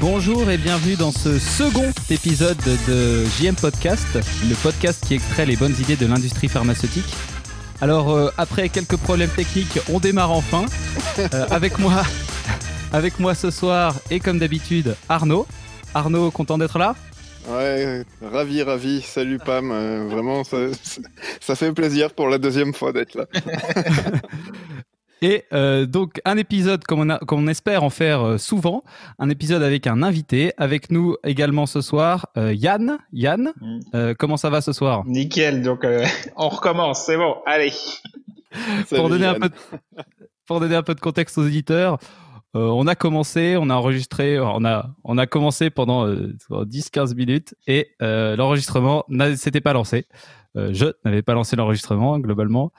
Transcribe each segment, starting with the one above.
Bonjour et bienvenue dans ce second épisode de JM Podcast, le podcast qui extrait les bonnes idées de l'industrie pharmaceutique. Alors, après quelques problèmes techniques, on démarre enfin. Avec moi ce soir, et comme d'habitude, Arnaud. Arnaud, content d'être là ? Ouais, ravi. Salut Pam. Vraiment, ça fait plaisir pour la deuxième fois d'être là. Et donc, un épisode comme on espère en faire souvent, un épisode avec un invité. Avec nous également ce soir, Yann. Yann, comment ça va ce soir ? Nickel, donc on recommence, c'est bon, allez. Pour donner un peu de contexte aux auditeurs, on a enregistré, on a commencé pendant 10-15 minutes et l'enregistrement s'était pas lancé. Je n'avais pas lancé l'enregistrement globalement.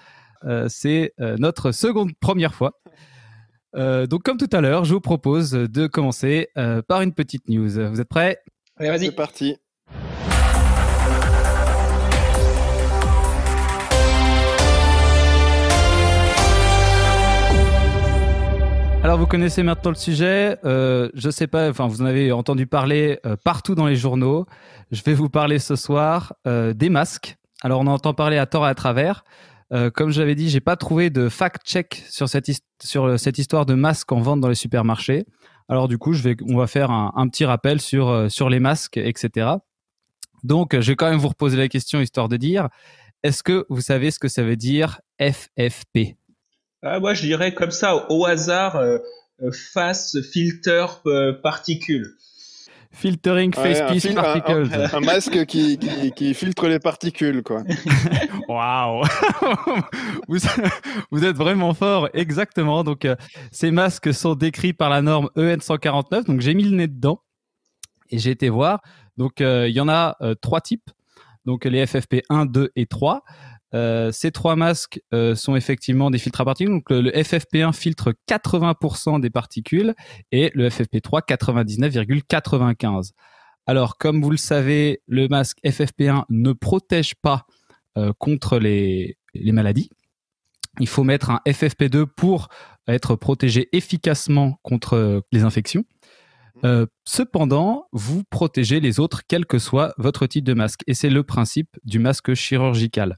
C'est notre première fois. Donc comme tout à l'heure, je vous propose de commencer par une petite news. Vous êtes prêts ? Allez, vas-y. C'est parti. Alors vous connaissez maintenant le sujet, je sais pas, enfin vous en avez entendu parler partout dans les journaux. Je vais vous parler ce soir des masques. Alors on en entend parler à tort et à travers. Comme j'avais dit, j'ai pas trouvé de fact-check sur cette histoire de masques en vente dans les supermarchés. Alors du coup, on va faire un petit rappel sur les masques, etc. Donc, je vais quand même vous reposer la question histoire de dire, est-ce que vous savez ce que ça veut dire FFP ? Moi, je dirais comme ça, au hasard, face, filter, particules. Filtering face piece particles. Un masque qui filtre les particules, quoi. Waouh. Vous êtes vraiment fort, exactement. Donc, ces masques sont décrits par la norme EN 149. Donc, j'ai mis le nez dedans et j'ai été voir. Donc, il y en a 3 types. Donc, les FFP 1, 2 et 3. Ces 3 masques sont effectivement des filtres à particules. Donc, le FFP1 filtre 80% des particules et le FFP3 99,95%. Alors, comme vous le savez, le masque FFP1 ne protège pas contre les maladies. Il faut mettre un FFP2 pour être protégé efficacement contre les infections. Cependant, vous protégez les autres, quel que soit votre type de masque. Et c'est le principe du masque chirurgical.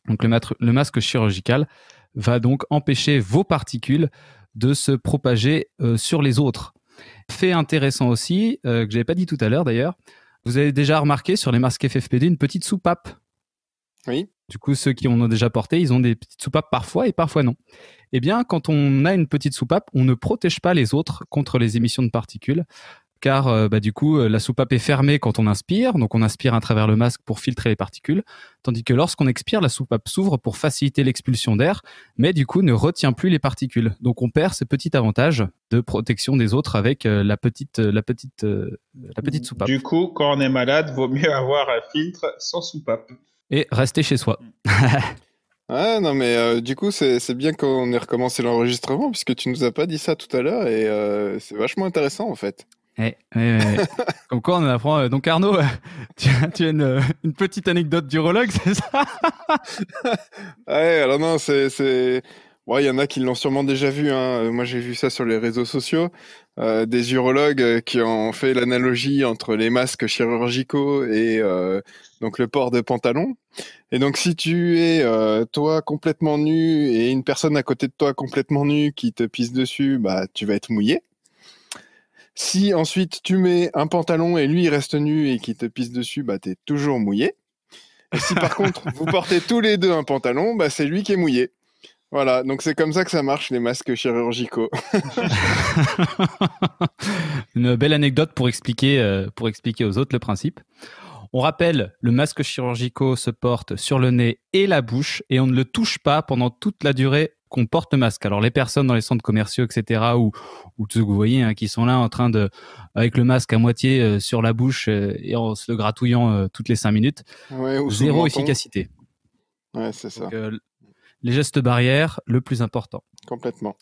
Donc, le masque chirurgical va donc empêcher vos particules de se propager sur les autres. Fait intéressant aussi, que j'avais pas dit tout à l'heure d'ailleurs, vous avez déjà remarqué sur les masques FFP2 une petite soupape. Oui. Du coup, ceux qui en ont déjà porté, ils ont des petites soupapes parfois et parfois non. Eh bien, quand on a une petite soupape, on ne protège pas les autres contre les émissions de particules. Car du coup, la soupape est fermée quand on inspire, donc on inspire à travers le masque pour filtrer les particules, tandis que lorsqu'on expire, la soupape s'ouvre pour faciliter l'expulsion d'air, mais du coup ne retient plus les particules. Donc on perd ce petit avantage de protection des autres avec la petite soupape. Du coup, quand on est malade, vaut mieux avoir un filtre sans soupape. Et rester chez soi. Ah non mais du coup c'est bien qu'on ait recommencé l'enregistrement puisque tu nous as pas dit ça tout à l'heure et c'est vachement intéressant en fait. Comme quoi on en apprend. Donc Arnaud, tu as une petite anecdote d'urologue, c'est ça ? Ouais, alors non, il y en a qui l'ont sûrement déjà vu, hein. Moi, j'ai vu ça sur les réseaux sociaux, des urologues qui ont fait l'analogie entre les masques chirurgicaux et donc le port de pantalon. Et donc, si tu es toi complètement nu et une personne à côté de toi complètement nue qui te pisse dessus, bah tu vas être mouillé. Si ensuite tu mets un pantalon et lui il reste nu et qu'il te pisse dessus, bah t'es toujours mouillé. Et si par contre vous portez tous les deux un pantalon, bah c'est lui qui est mouillé. Voilà, donc c'est comme ça que ça marche les masques chirurgicaux. Une belle anecdote pour expliquer aux autres le principe. On rappelle, le masque chirurgical se porte sur le nez et la bouche et on ne le touche pas pendant toute la durée qu'on porte le masque. Alors les personnes dans les centres commerciaux, etc., ou ceux que vous voyez hein, qui sont là en train avec le masque à moitié sur la bouche et en se le gratouillant toutes les 5 minutes, ouais, ou zéro efficacité. Ouais, c'est ça. Donc, les gestes barrières, le plus important. Complètement.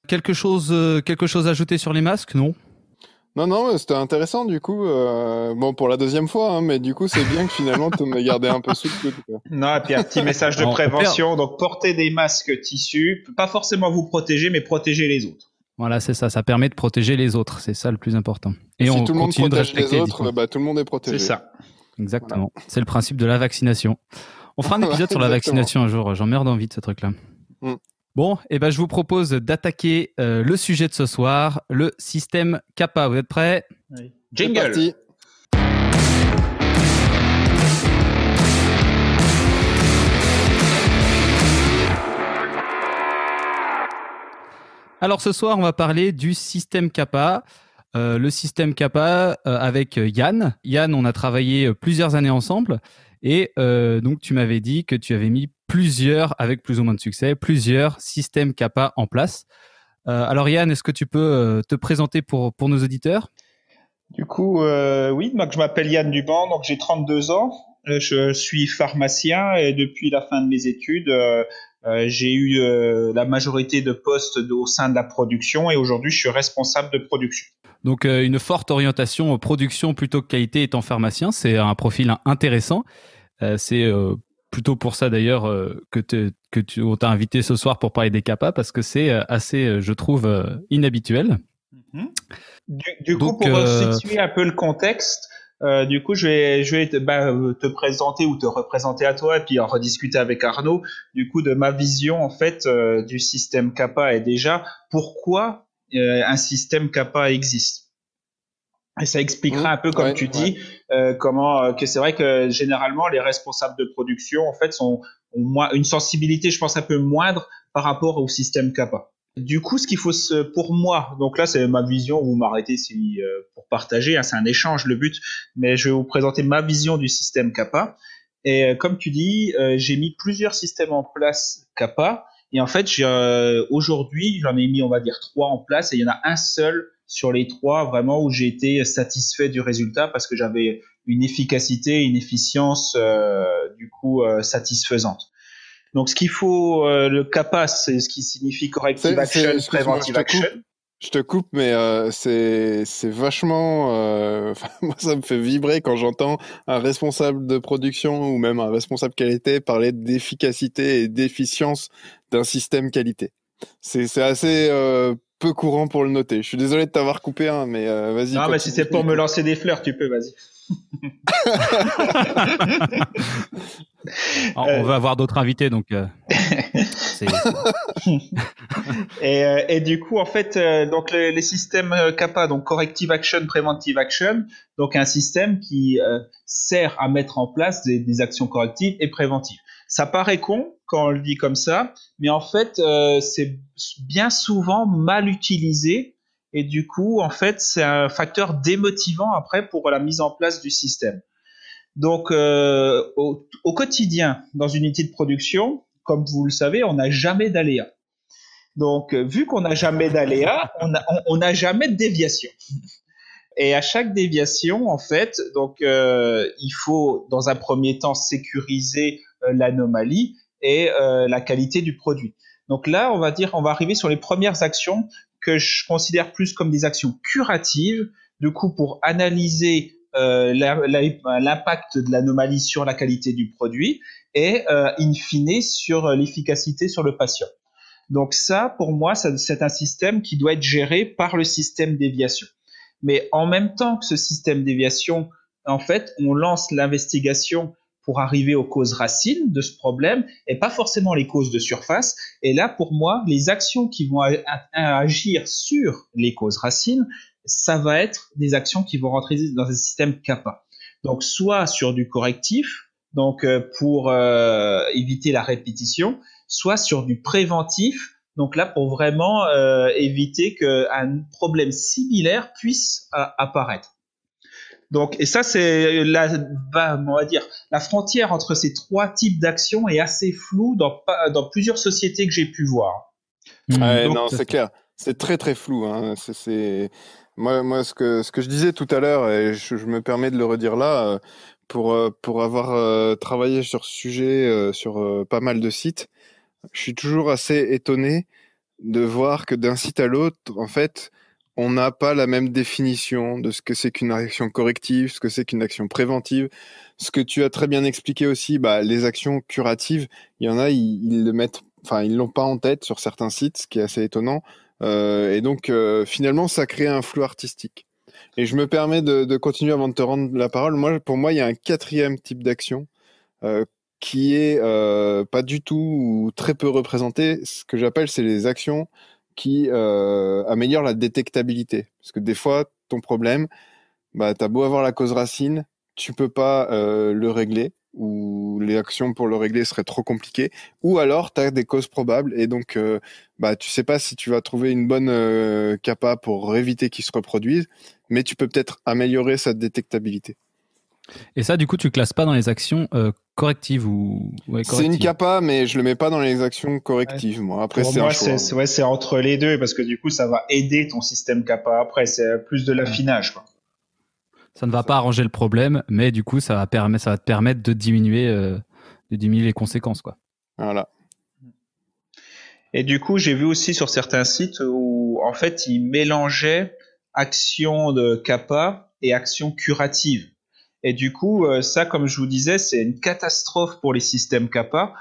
Quelque chose à ajouter sur les masques, non ? Non, c'était intéressant du coup. Bon, pour la deuxième fois, hein, mais du coup, c'est bien que finalement, tu m'aies gardé un peu sous le coude, quoi. Non, et puis un petit message de prévention. Donc, portez des masques tissus. Pas forcément vous protéger, mais protéger les autres. Voilà, c'est ça. Ça permet de protéger les autres. C'est ça le plus important. Et si on tout le monde continue de protège les respecter autres, tout le monde est protégé. C'est ça. Exactement. Voilà. C'est le principe de la vaccination. On fera un épisode sur la vaccination un jour. J'en meurs d'envie de ce truc-là. Bon, je vous propose d'attaquer le sujet de ce soir, le système Kappa. Vous êtes prêts? Oui. Jingle. Alors ce soir, on va parler du système Kappa. Le système Kappa avec Yann. Yann, on a travaillé plusieurs années ensemble. Et donc, tu m'avais dit que tu avais mis avec plus ou moins de succès, plusieurs systèmes Kappa en place. Alors Yann, est-ce que tu peux te présenter pour nos auditeurs? Du coup, oui, donc je m'appelle Yann Duban, donc j'ai 32 ans. Je suis pharmacien et depuis la fin de mes études, j'ai eu la majorité de postes au sein de la production et aujourd'hui, je suis responsable de production. Donc, une forte orientation production plutôt que qualité étant pharmacien, c'est un profil intéressant. C'est plutôt pour ça d'ailleurs on t'a invité ce soir pour parler des Kappa parce que c'est assez, je trouve, inhabituel. Du coup, pour situer un peu le contexte, du coup, je vais te présenter ou te représenter à toi et puis en rediscuter avec Arnaud. Du coup, de ma vision en fait du système Kappa et déjà pourquoi un système Kappa existe. Et ça expliquera un peu, comme tu dis, comment que c'est vrai que généralement les responsables de production en fait ont une sensibilité, je pense, un peu moindre par rapport au système Kappa. Du coup, ce qu'il faut pour moi, donc là c'est ma vision, vous m'arrêtez pour partager, hein, c'est un échange le but, mais je vais vous présenter ma vision du système Kappa. Et comme tu dis, j'ai mis plusieurs systèmes en place Kappa, et en fait aujourd'hui j'en ai mis on va dire 3 en place, et il y en a un seul sur les 3 vraiment où j'ai été satisfait du résultat parce que j'avais une efficacité, une efficience satisfaisante. Donc, ce qu'il faut, le Kappa, c'est ce qui signifie Corrective Action, Preventive Action. Je te coupe, mais c'est vachement... moi, ça me fait vibrer quand j'entends un responsable de production ou même un responsable qualité parler d'efficacité et d'efficience d'un système qualité. C'est assez peu courant pour le noter. Je suis désolé de t'avoir coupé, mais vas-y. Non, mais si c'est pour me lancer des fleurs, tu peux, vas-y. On veut avoir d'autres invités, donc et du coup en fait donc les systèmes Kappa, donc Corrective Action, Preventive Action, donc un système qui sert à mettre en place des actions correctives et préventives. Ça paraît con quand on le dit comme ça, mais en fait c'est bien souvent mal utilisé et du coup en fait c'est un facteur démotivant après pour la mise en place du système. Donc, au quotidien, dans une unité de production, comme vous le savez, on n'a jamais d'aléa. Donc, vu qu'on n'a jamais d'aléa, on n'a jamais de déviation. Et à chaque déviation, en fait, donc il faut dans un premier temps sécuriser l'anomalie et la qualité du produit. Donc là, on va arriver sur les premières actions que je considère plus comme des actions curatives, du coup pour analyser l'impact de l'anomalie sur la qualité du produit et in fine sur l'efficacité sur le patient. Donc ça, pour moi, c'est un système qui doit être géré par le système déviation. Mais en même temps que ce système déviation, en fait, on lance l'investigation pour arriver aux causes racines de ce problème et pas forcément les causes de surface. Et là, pour moi, les actions qui vont agir sur les causes racines, ça va être des actions qui vont rentrer dans un système Kappa. Donc, soit sur du correctif, donc pour éviter la répétition, soit sur du préventif, donc là pour vraiment éviter qu'un problème similaire puisse apparaître. Donc, et ça c'est on va dire la frontière entre ces 3 types d'actions est assez floue dans plusieurs sociétés que j'ai pu voir. Donc, non, c'est clair, c'est très très flou. Hein. Moi, ce que je disais tout à l'heure, et je me permets de le redire là, pour avoir travaillé sur ce sujet sur pas mal de sites, je suis toujours assez étonné de voir que d'un site à l'autre, en fait, on n'a pas la même définition de ce que c'est qu'une action corrective, ce que c'est qu'une action préventive. Ce que tu as très bien expliqué aussi, les actions curatives, il y en a, ils l'ont pas en tête sur certains sites, ce qui est assez étonnant. Et donc, finalement, ça crée un flou artistique. Et je me permets de continuer avant de te rendre la parole. Pour moi, il y a un quatrième type d'action qui est pas du tout ou très peu représenté. Ce que j'appelle, c'est les actions qui améliorent la détectabilité. Parce que des fois, ton problème, t'as beau avoir la cause racine, tu peux pas le régler, ou les actions pour le régler seraient trop compliquées, ou alors tu as des causes probables, et donc tu sais pas si tu vas trouver une bonne capa pour éviter qu'il se reproduise, mais tu peux peut-être améliorer sa détectabilité. Et ça, du coup, tu classes pas dans les actions correctives ou correctives. C'est une capa, mais je le mets pas dans les actions correctives. Moi, après, pour moi, c'est entre les deux, parce que du coup, ça va aider ton système capa après. C'est plus de l'affinage, quoi. Ça ne va pas arranger le problème, mais du coup, ça va te permettre de diminuer les conséquences, quoi. Voilà. Et du coup, j'ai vu aussi sur certains sites où, en fait, ils mélangeaient actions de capa et actions curatives. Et du coup, ça, comme je vous disais, c'est une catastrophe pour les systèmes capa,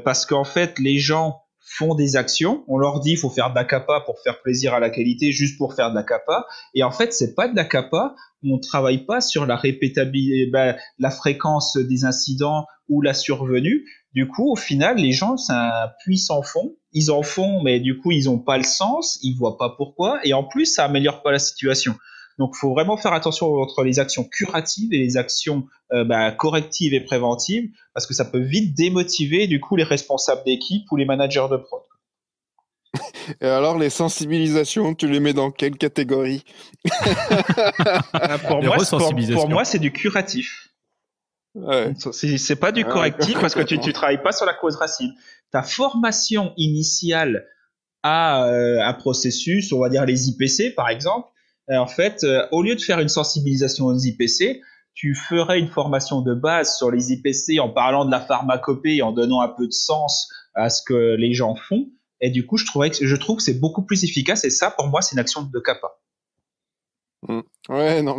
parce qu'en fait, les gens font des actions, on leur dit il faut faire de la capa pour faire plaisir à la qualité, juste pour faire de la capa, et en fait, c'est pas de la capa, on travaille pas sur la répétabilité, la fréquence des incidents ou la survenue. Du coup, au final, les gens, c'est un puits sans fond. Ils en font, mais du coup, ils ont pas le sens, ils voient pas pourquoi, et en plus, ça améliore pas la situation. Donc, il faut vraiment faire attention entre les actions curatives et les actions correctives et préventives, parce que ça peut vite démotiver du coup les responsables d'équipe ou les managers de prod. Et alors, les sensibilisations, tu les mets dans quelle catégorie? Pour moi, c'est du curatif. Ouais. C'est pas du correctif parce que tu travailles pas sur la cause racine. Ta formation initiale à un processus, on va dire les IPC par exemple, en fait, au lieu de faire une sensibilisation aux IPC, tu ferais une formation de base sur les IPC en parlant de la pharmacopée et en donnant un peu de sens à ce que les gens font. Et du coup, je trouve que c'est beaucoup plus efficace. Et ça, pour moi, c'est une action de capa. Ouais, non,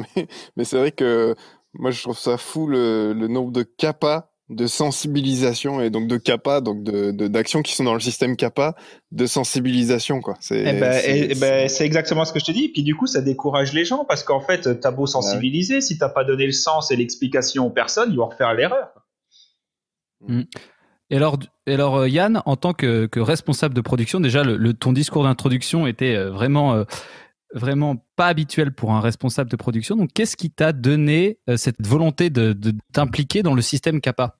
mais c'est vrai que moi, je trouve ça fou le nombre de CAPA, de sensibilisation, et donc de CAPA, donc d'actions qui sont dans le système CAPA, de sensibilisation, quoi. C'est exactement ce que je te dis. Et puis du coup, ça décourage les gens parce qu'en fait, t'as beau sensibiliser, si t'as pas donné le sens et l'explication aux personnes, ils vont refaire l'erreur. Et alors, Yann, en tant que responsable de production, déjà, ton discours d'introduction était vraiment pas habituel pour un responsable de production. Donc, qu'est-ce qui t'a donné cette volonté de t'impliquer dans le système CAPA?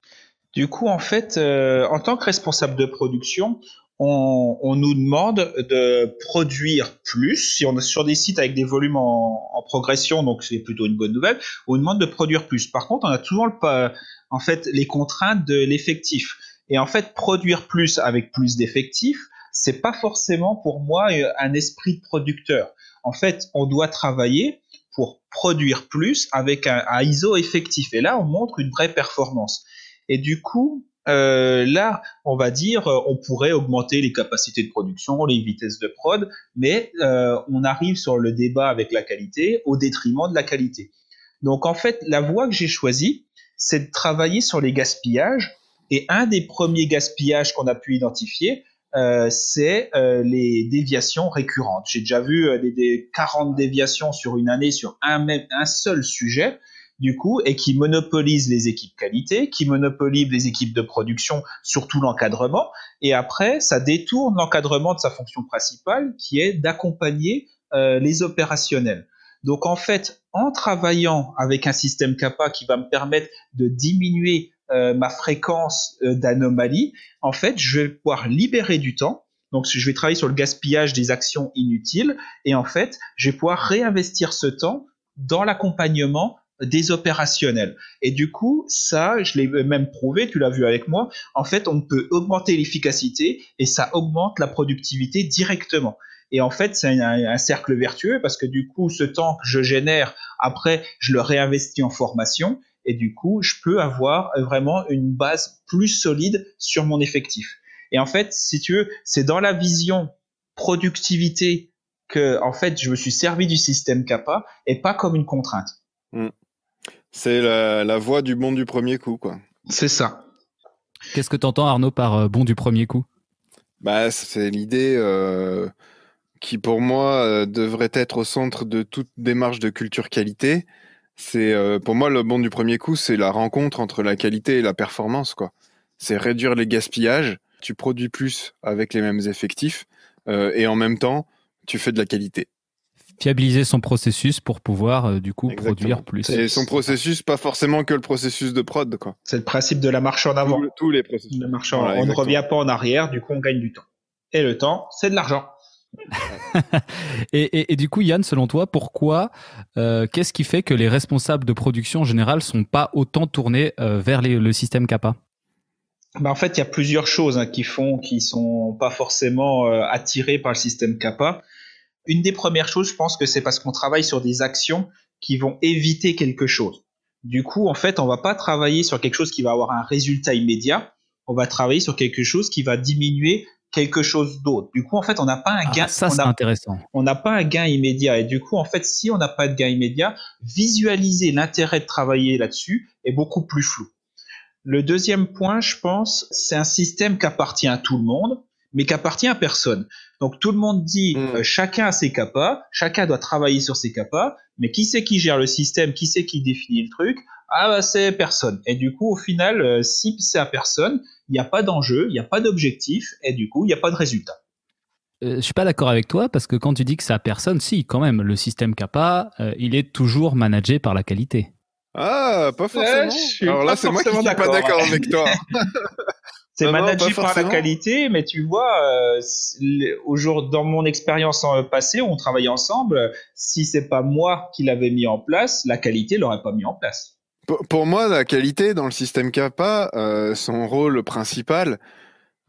Du coup, en fait, en tant que responsable de production, on nous demande de produire plus. Si on est sur des sites avec des volumes en progression, donc c'est plutôt une bonne nouvelle, on nous demande de produire plus. Par contre, on a toujours en fait, les contraintes de l'effectif. Et en fait, produire plus avec plus d'effectifs, c'est pas forcément pour moi un esprit de producteur. En fait, on doit travailler pour produire plus avec un ISO effectif. Et là, on montre une vraie performance. Et du coup, là, on va dire, on pourrait augmenter les capacités de production, les vitesses de prod, mais on arrive sur le débat avec la qualité au détriment de la qualité. Donc, en fait, la voie que j'ai choisie, c'est de travailler sur les gaspillages. Et un des premiers gaspillages qu'on a pu identifier, c'est les déviations récurrentes. J'ai déjà vu des 40 déviations sur une année sur un seul sujet, du coup, et qui monopolise les équipes qualité, qui monopolise les équipes de production, surtout l'encadrement. Et après, ça détourne l'encadrement de sa fonction principale, qui est d'accompagner les opérationnels. Donc, en fait, en travaillant avec un système CAPA qui va me permettre de diminuer ma fréquence d'anomalies, en fait, je vais pouvoir libérer du temps. Donc, je vais travailler sur le gaspillage des actions inutiles et en fait, je vais pouvoir réinvestir ce temps dans l'accompagnement des opérationnels. Et du coup, ça, je l'ai même prouvé, tu l'as vu avec moi, en fait, on peut augmenter l'efficacité et ça augmente la productivité directement. Et en fait, c'est un cercle vertueux parce que du coup, ce temps que je génère, après, je le réinvestis en formation et du coup, je peux avoir vraiment une base plus solide sur mon effectif. Et en fait, si tu veux, c'est dans la vision productivité que, en fait, je me suis servi du système CAPA et pas comme une contrainte. C'est la voie du bon du premier coup, quoi. C'est ça. Qu'est-ce que tu entends, Arnaud, par bon du premier coup? C'est l'idée qui pour moi devrait être au centre de toute démarche de culture qualité. C'est pour moi le bon du premier coup, c'est la rencontre entre la qualité et la performance, quoi. C'est réduire les gaspillages, tu produis plus avec les mêmes effectifs et en même temps, tu fais de la qualité. Fiabiliser son processus pour pouvoir du coup Exactement. produire plus. Et son processus, pas forcément que le processus de prod, quoi. C'est le principe de la marche en avant. Tous les processus. La marche Voilà, on ne exactement. revient pas en arrière, du coup on gagne du temps. Et le temps, c'est de l'argent. Et du coup, Yann, selon toi, pourquoi, qu'est-ce qui fait que les responsables de production en général sont pas autant tournés vers le système Kappa? Bah en fait, il y a plusieurs choses qui sont pas forcément attirés par le système Kappa. Une des premières choses, je pense que c'est parce qu'on travaille sur des actions qui vont éviter quelque chose. Du coup, en fait, on va pas travailler sur quelque chose qui va avoir un résultat immédiat. On va travailler sur quelque chose qui va diminuer quelque chose d'autre. Du coup, en fait, on n'a pas un gain. Ça, c'est intéressant. On n'a pas un gain immédiat. Et du coup, en fait, si on n'a pas de gain immédiat, visualiser l'intérêt de travailler là-dessus est beaucoup plus flou. Le deuxième point, je pense, c'est un système qui appartient à tout le monde, mais qui appartient à personne. Donc tout le monde dit chacun a ses CAPA, chacun doit travailler sur ses CAPA, mais qui c'est qui gère le système, qui c'est qui définit le truc? Ah bah c'est personne. Et du coup au final, si c'est à personne, il n'y a pas d'enjeu, il n'y a pas d'objectif, et du coup il n'y a pas de résultat. Je suis pas d'accord avec toi parce que quand tu dis que c'est à personne, si quand même le système Kappa, il est toujours managé par la qualité. Ah, pas forcément. Alors là, c'est moi qui suis pas d'accord avec toi. C'est managé par la qualité, mais tu vois, dans mon expérience passée, où on travaillait ensemble, si c'est pas moi qui l'avais mis en place, la qualité l'aurait pas mis en place. Pour moi, la qualité dans le système Kappa, son rôle principal,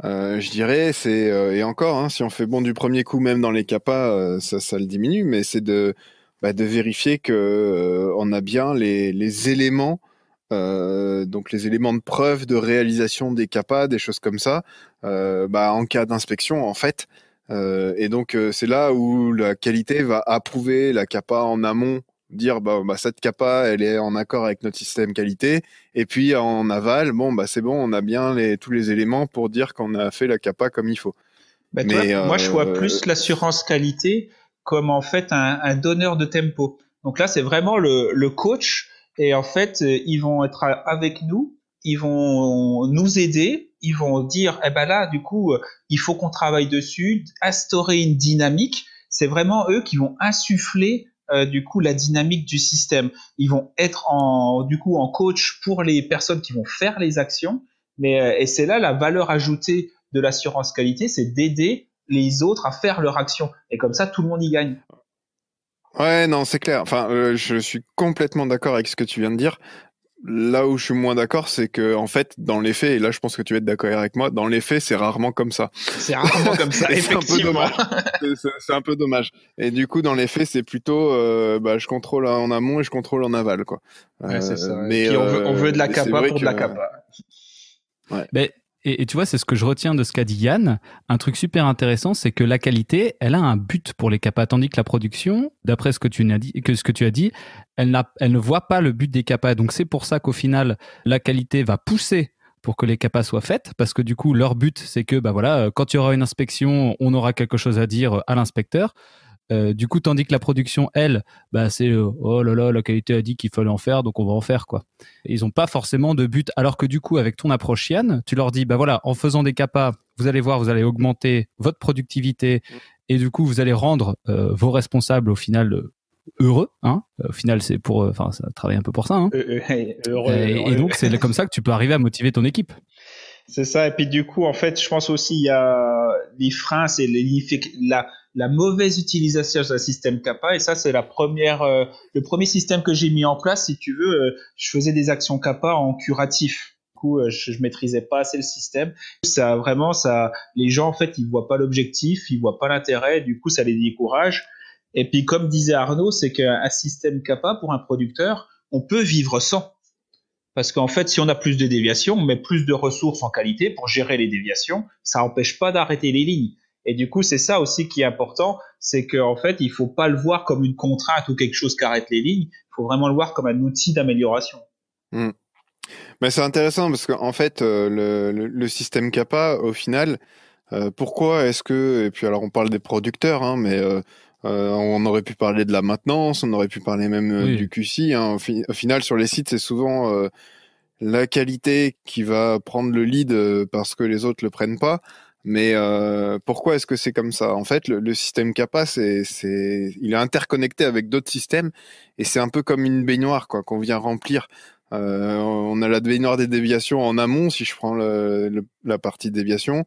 je dirais, c'est et encore, hein, si on fait bon du premier coup, même dans les Kappa, ça le diminue, mais c'est de vérifier que on a bien les éléments. Donc les éléments de preuve de réalisation des CAPA, des choses comme ça, en cas d'inspection en fait. Et donc c'est là où la qualité va approuver la CAPA en amont, dire cette CAPA elle est en accord avec notre système qualité. Et puis en aval, c'est bon, on a bien tous les éléments pour dire qu'on a fait la CAPA comme il faut. Moi je vois plus l'assurance qualité comme en fait un donneur de tempo. Donc là c'est vraiment le coach. Et en fait, ils vont être avec nous, ils vont nous aider, ils vont dire, là, du coup, il faut qu'on travaille dessus, instaurer une dynamique. C'est vraiment eux qui vont insuffler, du coup, la dynamique du système. Ils vont être en coach pour les personnes qui vont faire les actions. Et c'est là la valeur ajoutée de l'assurance qualité, c'est d'aider les autres à faire leur action. Et comme ça, tout le monde y gagne. Ouais, non, c'est clair. Enfin, je suis complètement d'accord avec ce que tu viens de dire. Là où je suis moins d'accord, c'est que, en fait, dans les faits, et là, je pense que tu vas être d'accord avec moi, dans les faits, c'est rarement comme ça. C'est rarement comme ça, effectivement. C'est un peu dommage. Et du coup, dans les faits, c'est plutôt, je contrôle en amont et je contrôle en aval, quoi. Ouais, c'est ça. Mais on veut de la CAPA pour de la CAPA. Ouais. Mais et tu vois, c'est ce que je retiens de ce qu'a dit Yann. Un truc super intéressant, c'est que la qualité, elle a un but pour les CAPA, tandis que la production, d'après ce que tu as dit, elle ne voit pas le but des CAPA. Donc c'est pour ça qu'au final, la qualité va pousser pour que les CAPA soient faites, parce que du coup, leur but, c'est que quand il y aura une inspection, on aura quelque chose à dire à l'inspecteur. Du coup, tandis que la production, elle, c'est oh là là, la qualité a dit qu'il fallait en faire, donc on va en faire, quoi. Et ils ont pas forcément de but. Alors que du coup, avec ton approche, Yann, tu leur dis, en faisant des CAPA, vous allez voir, vous allez augmenter votre productivité et du coup, vous allez rendre vos responsables au final heureux, hein. Au final, c'est pour, ça travaille un peu pour ça, hein. Heureux. Et donc, c'est comme ça que tu peux arriver à motiver ton équipe. C'est ça. Et puis du coup, en fait, je pense aussi il y a les freins, c'est la mauvaise utilisation d'un système CAPA. Et ça, c'est le premier système que j'ai mis en place. Si tu veux, je faisais des actions CAPA en curatif. Du coup, je maîtrisais pas assez le système. Les gens en fait, ils voient pas l'objectif, ils voient pas l'intérêt. Du coup, ça les décourage. Et puis, comme disait Arnaud, c'est qu'un système CAPA pour un producteur, on peut vivre sans. Parce qu'en fait, si on a plus de déviations, on met plus de ressources en qualité pour gérer les déviations. Ça n'empêche pas d'arrêter les lignes. Et du coup, c'est ça aussi qui est important, c'est qu'en fait, il faut pas le voir comme une contrainte ou quelque chose qui arrête les lignes. Il faut vraiment le voir comme un outil d'amélioration. Mais c'est intéressant parce qu'en fait, le système CAPA, au final, Pourquoi est-ce que, et puis alors on parle des producteurs, hein, mais on aurait pu parler de la maintenance, on aurait pu parler même du QC. Hein. Au final, sur les sites, c'est souvent la qualité qui va prendre le lead parce que les autres le prennent pas. Mais pourquoi est-ce que c'est comme ça? En fait, le système CAPA, il est interconnecté avec d'autres systèmes et c'est un peu comme une baignoire quoi, qu'on vient remplir. On a la baignoire des déviations en amont, si je prends la partie déviation.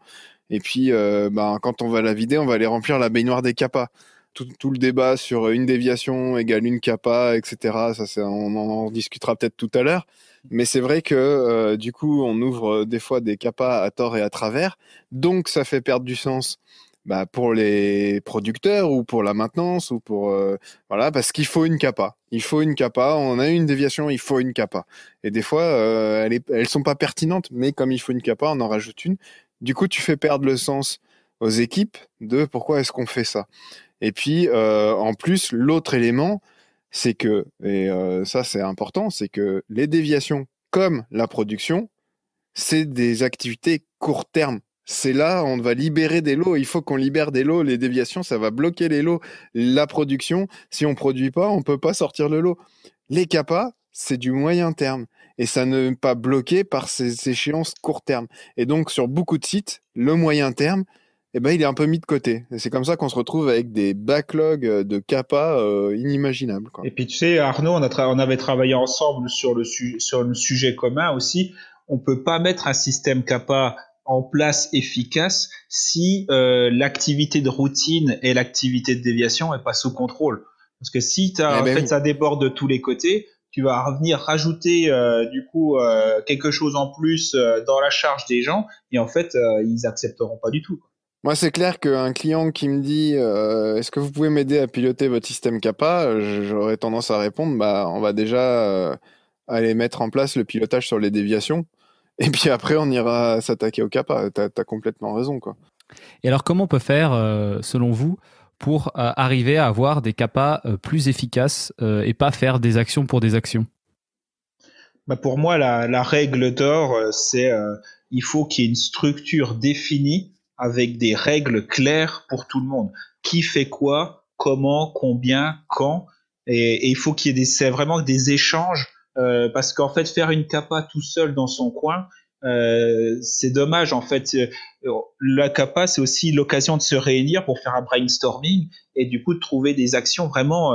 Et puis, quand on va la vider, on va aller remplir la baignoire des CAPA. Tout le débat sur une déviation égale une CAPA, etc. Ça, on en discutera peut-être tout à l'heure. Mais c'est vrai que du coup, on ouvre des fois des CAPA à tort et à travers. Donc, ça fait perdre du sens pour les producteurs ou pour la maintenance ou pour voilà, parce qu'il faut une CAPA. Il faut une CAPA. On a une déviation, il faut une CAPA. Et des fois, elles sont pas pertinentes, mais comme il faut une CAPA, on en rajoute une. Du coup, tu fais perdre le sens aux équipes de pourquoi est-ce qu'on fait ça. Et puis, en plus, l'autre élément, c'est que, et ça c'est important, c'est que les déviations comme la production, c'est des activités court terme. C'est là, on va libérer des lots. Il faut qu'on libère des lots. Les déviations, ça va bloquer les lots. La production, si on produit pas, on peut pas sortir le lot. Les CAPA, c'est du moyen terme. Et ça ne pas bloqué par ces échéances court terme. Et donc, sur beaucoup de sites, le moyen terme, il est un peu mis de côté. Et c'est comme ça qu'on se retrouve avec des backlogs de CAPA inimaginables, quoi. Et puis, tu sais, Arnaud, on avait travaillé ensemble sur le sujet commun aussi. On peut pas mettre un système CAPA en place efficace si l'activité de routine et l'activité de déviation est pas sous contrôle. Parce que si ça déborde de tous les côtés, tu vas revenir rajouter quelque chose en plus dans la charge des gens et en fait ils accepteront pas du tout, quoi. Moi, c'est clair qu'un client qui me dit est-ce que vous pouvez m'aider à piloter votre système CAPA, j'aurais tendance à répondre on va déjà aller mettre en place le pilotage sur les déviations et puis après on ira s'attaquer au CAPA. T'as complètement raison, quoi. Et alors comment on peut faire selon vous pour arriver à avoir des CAPA plus efficaces et pas faire des actions pour des actions? Pour moi, la règle d'or, c'est il faut qu'il y ait une structure définie avec des règles claires pour tout le monde. Qui fait quoi, comment, combien, quand, et il faut qu'il y ait c'est vraiment des échanges parce qu'en fait, faire une CAPA tout seul dans son coin, c'est dommage. En fait, la CAPA, c'est aussi l'occasion de se réunir pour faire un brainstorming et du coup de trouver des actions vraiment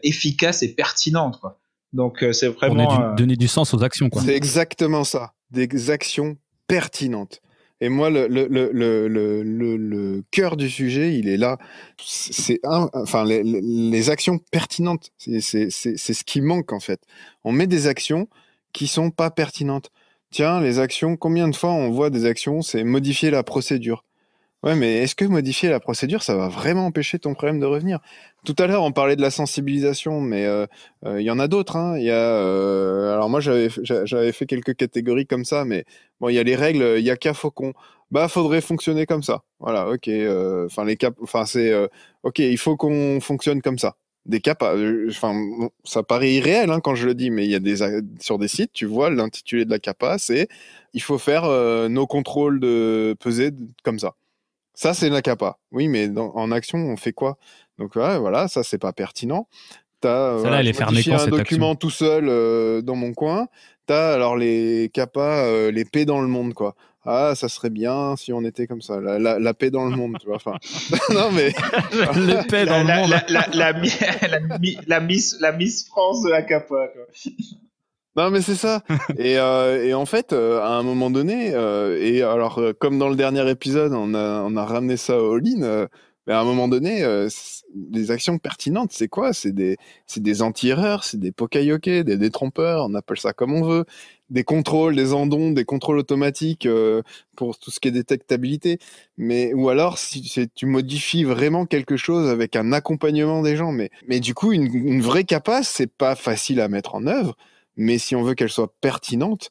efficaces et pertinentes, quoi. Donc c'est vraiment donner du sens aux actions, quoi. C'est exactement ça, des actions pertinentes. Et moi, le cœur du sujet, il est là. Les actions pertinentes, c'est ce qui manque en fait. On met des actions qui sont pas pertinentes. Tiens, les actions, combien de fois on voit des actions, c'est modifier la procédure. Ouais, mais est-ce que modifier la procédure, ça va vraiment empêcher ton problème de revenir? Tout à l'heure, on parlait de la sensibilisation, mais il y en a d'autres, hein. Il y a, alors moi, j'avais fait quelques catégories comme ça, mais bon, il y a les règles. Il y a qu'à Faucon. Faudrait fonctionner comme ça. Voilà, ok. Ok. Il faut qu'on fonctionne comme ça. Des cas, ça paraît irréel hein, quand je le dis, mais il y a sur des sites, tu vois, l'intitulé de la CAPA, c'est il faut faire nos contrôles de pesée comme ça. Ça, c'est la CAPA. Oui, mais en action, on fait quoi? Donc voilà, ça, c'est pas pertinent. Celle-là, elle est fermée quand, un cette document action tout seul dans mon coin. T'as alors les CAPA, les paix dans le monde, quoi. Ah, ça serait bien si on était comme ça, la paix dans le monde, tu vois. Enfin, non mais les paix dans le monde. La Miss France de la CAPA, quoi. Non mais c'est ça. Et en fait, à un moment donné, comme dans le dernier épisode, on a ramené ça au all-in. Mais à un moment donné, les actions pertinentes, c'est quoi? C'est des anti-erreurs, c'est des poka-yoke, des détrompeurs, on appelle ça comme on veut, des contrôles, des andons, des contrôles automatiques pour tout ce qui est détectabilité. Ou alors si tu modifies vraiment quelque chose avec un accompagnement des gens. Mais du coup, une vraie CAPA, c'est pas facile à mettre en œuvre. Mais si on veut qu'elle soit pertinente,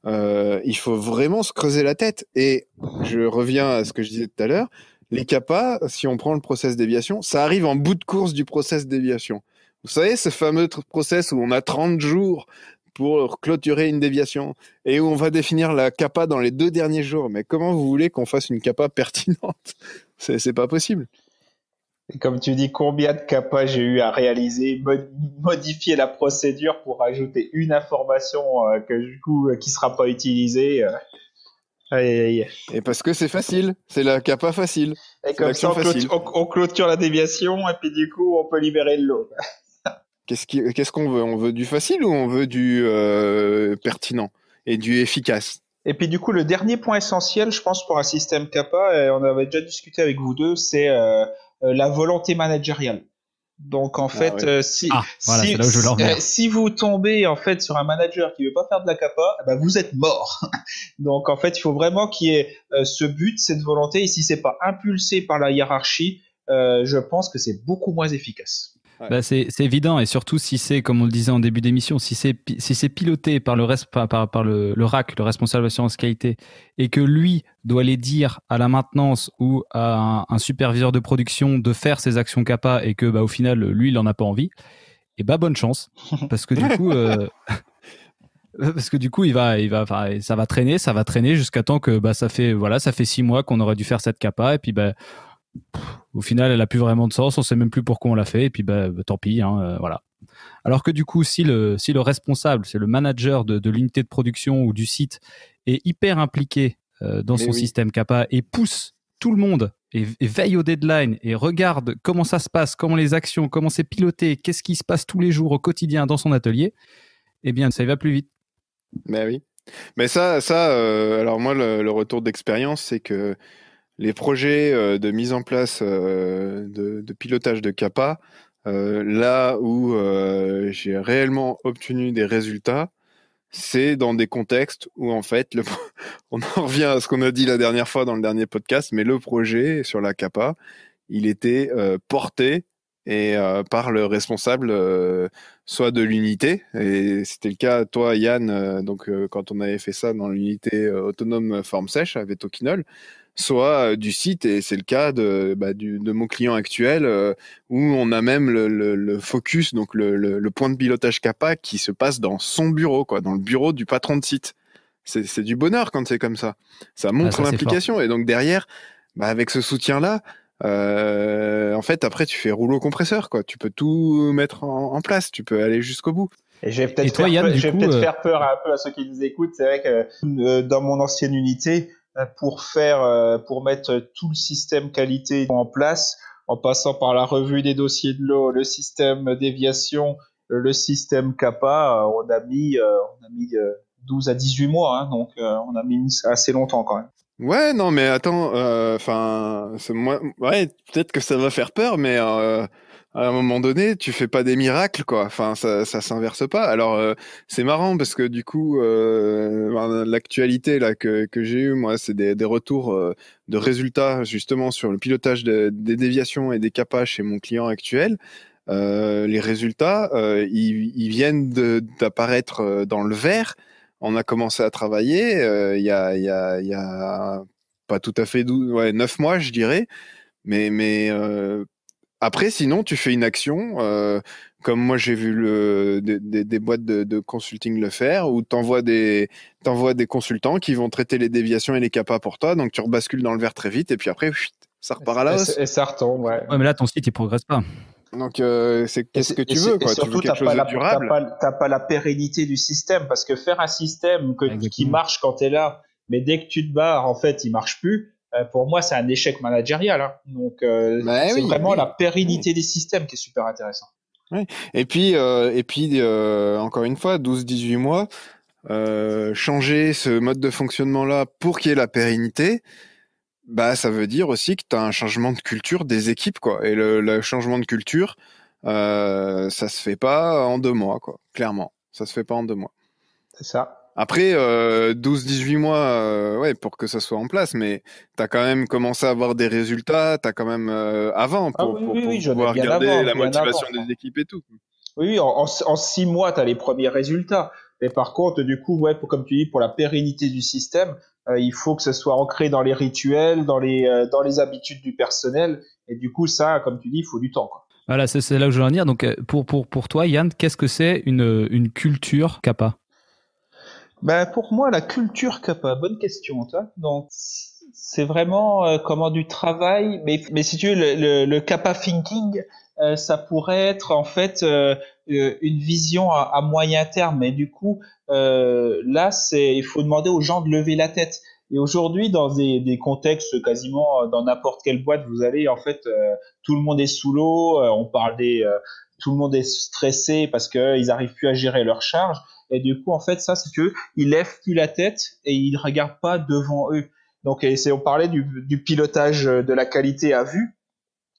il faut vraiment se creuser la tête. Et je reviens à ce que je disais tout à l'heure. Les CAPA, si on prend le process déviation, ça arrive en bout de course du process déviation. Vous savez, ce fameux process où on a 30 jours pour clôturer une déviation et où on va définir la kappa dans les 2 derniers jours. Mais comment vous voulez qu'on fasse une kappa pertinente? C'est pas possible. Et comme tu dis, combien de kappa j'ai eu à réaliser, modifier la procédure pour rajouter une information qui sera pas utilisée. Aïe, aïe, aïe. Et parce que c'est facile, c'est la kappa facile. Et comme ça, on clôture la déviation et puis du coup, on peut libérer le lot. Qu'est-ce qu'on veut? On veut du facile ou on veut du pertinent et du efficace? Et puis du coup, le dernier point essentiel, je pense, pour un système kappa, et on avait déjà discuté avec vous deux, c'est la volonté managériale. Donc en fait, ouais. si vous tombez en fait sur un manager qui veut pas faire de la kappa, ben vous êtes mort. Donc en fait, il faut vraiment qu'il y ait ce but, cette volonté, et si c'est pas impulsé par la hiérarchie, je pense que c'est beaucoup moins efficace. Ouais. Bah c'est évident, et surtout si c'est, comme on le disait en début d'émission, si c'est piloté par le RAC, le responsable assurance qualité, et que lui doit les dire à la maintenance ou à un superviseur de production de faire ses actions kappa, et que au final lui il en a pas envie, et bonne chance, parce que du coup ça va traîner jusqu'à temps que ça fait 6 mois qu'on aurait dû faire cette kappa, et puis au final, elle a plus vraiment de sens, on sait même plus pourquoi on l'a fait, et puis tant pis, voilà. Alors que du coup, si le responsable, c'est le manager de l'unité de production ou du site, est hyper impliqué dans son système kappa et pousse tout le monde et veille au deadline et regarde comment ça se passe, comment les actions, comment c'est piloté, qu'est-ce qui se passe tous les jours au quotidien dans son atelier, eh bien, ça y va plus vite. Mais oui. Mais ça, alors moi, le retour d'expérience, c'est que les projets de mise en place de pilotage de kappa, là où j'ai réellement obtenu des résultats, c'est dans des contextes où en fait, on en revient à ce qu'on a dit la dernière fois dans le dernier podcast, mais le projet sur la kappa, il était porté par le responsable soit de l'unité, et c'était le cas toi Yann, quand on avait fait ça dans l'unité autonome forme sèche avec Tokinol, soit du site, et c'est le cas de mon client actuel, où on a même le focus, donc le point de pilotage kappa qui se passe dans son bureau, quoi, dans le bureau du patron de site. C'est du bonheur quand c'est comme ça. Ça montre l'implication, et donc derrière, avec ce soutien-là, en fait, après tu fais rouleau compresseur, quoi. Tu peux tout mettre en place, tu peux aller jusqu'au bout. Et je vais peut-être faire peur un peu à ceux qui nous écoutent. C'est vrai que dans mon ancienne unité, pour mettre tout le système qualité en place, en passant par la revue des dossiers de l'eau, le système déviation, le système kappa, on a mis 12 à 18 mois, hein, donc on a mis assez longtemps quand même. Ouais, non, mais attends, peut-être que ça va faire peur, mais à un moment donné, tu fais pas des miracles, quoi. Enfin, ça s'inverse pas. Alors, c'est marrant parce que du coup, l'actualité là que j'ai eu, moi, c'est des retours de résultats justement sur le pilotage des déviations et des kappas chez mon client actuel. Les résultats, ils viennent d'apparaître dans le vert. On a commencé à travailler il y a pas tout à fait 9 mois, je dirais. Mais après, sinon, tu fais une action, comme moi j'ai vu des boîtes de consulting le faire, où t'envoies des consultants qui vont traiter les déviations et les kappas pour toi, donc tu rebascules dans le vert très vite, et puis après, ça repart à la hausse. Et ça retombe, ouais. Ouais, mais là, ton site, il progresse pas. Donc, qu'est-ce que tu veux, quoi? Tu veux quelque chose de durable. T'as pas la pérennité du système, parce que faire un système qui marche quand t'es là, mais dès que tu te barres, en fait, il marche plus. Pour moi, c'est un échec managérial. Hein. Donc, c'est vraiment la pérennité des systèmes qui est super intéressant. Oui. Et puis, encore une fois, 12-18 mois, changer ce mode de fonctionnement-là pour qu'il y ait la pérennité, ça veut dire aussi que tu as un changement de culture des équipes, quoi. Et le changement de culture, ça se fait pas en 2 mois, quoi. Clairement, ça se fait pas en 2 mois. C'est ça. Après 12-18 mois, pour que ça soit en place, mais tu as quand même commencé à avoir des résultats, tu as quand même avant pour pouvoir garder la motivation des équipes et tout. Oui, en 6 mois, tu as les premiers résultats. Mais par contre, du coup, comme tu dis, pour la pérennité du système, il faut que ça soit ancré dans les rituels, dans les habitudes du personnel. Et du coup, ça, comme tu dis, il faut du temps, quoi. Voilà, c'est là où je veux en venir. Donc, pour toi, Yann, qu'est-ce que c'est une culture kappa ? Ben, pour moi, la culture kappa, bonne question, toi. Donc, c'est vraiment comment du travail, mais si tu veux, le kappa thinking, ça pourrait être en fait une vision à moyen terme. Mais du coup, là, il faut demander aux gens de lever la tête. Et aujourd'hui, dans des contextes quasiment dans n'importe quelle boîte, vous allez en fait, tout le monde est sous l'eau. On parle tout le monde est stressé parce qu'ils arrivent plus à gérer leur charge. Et du coup, en fait, ça, c'est que ils lèvent plus la tête et ils regardent pas devant eux. Donc, on parlait du pilotage de la qualité à vue.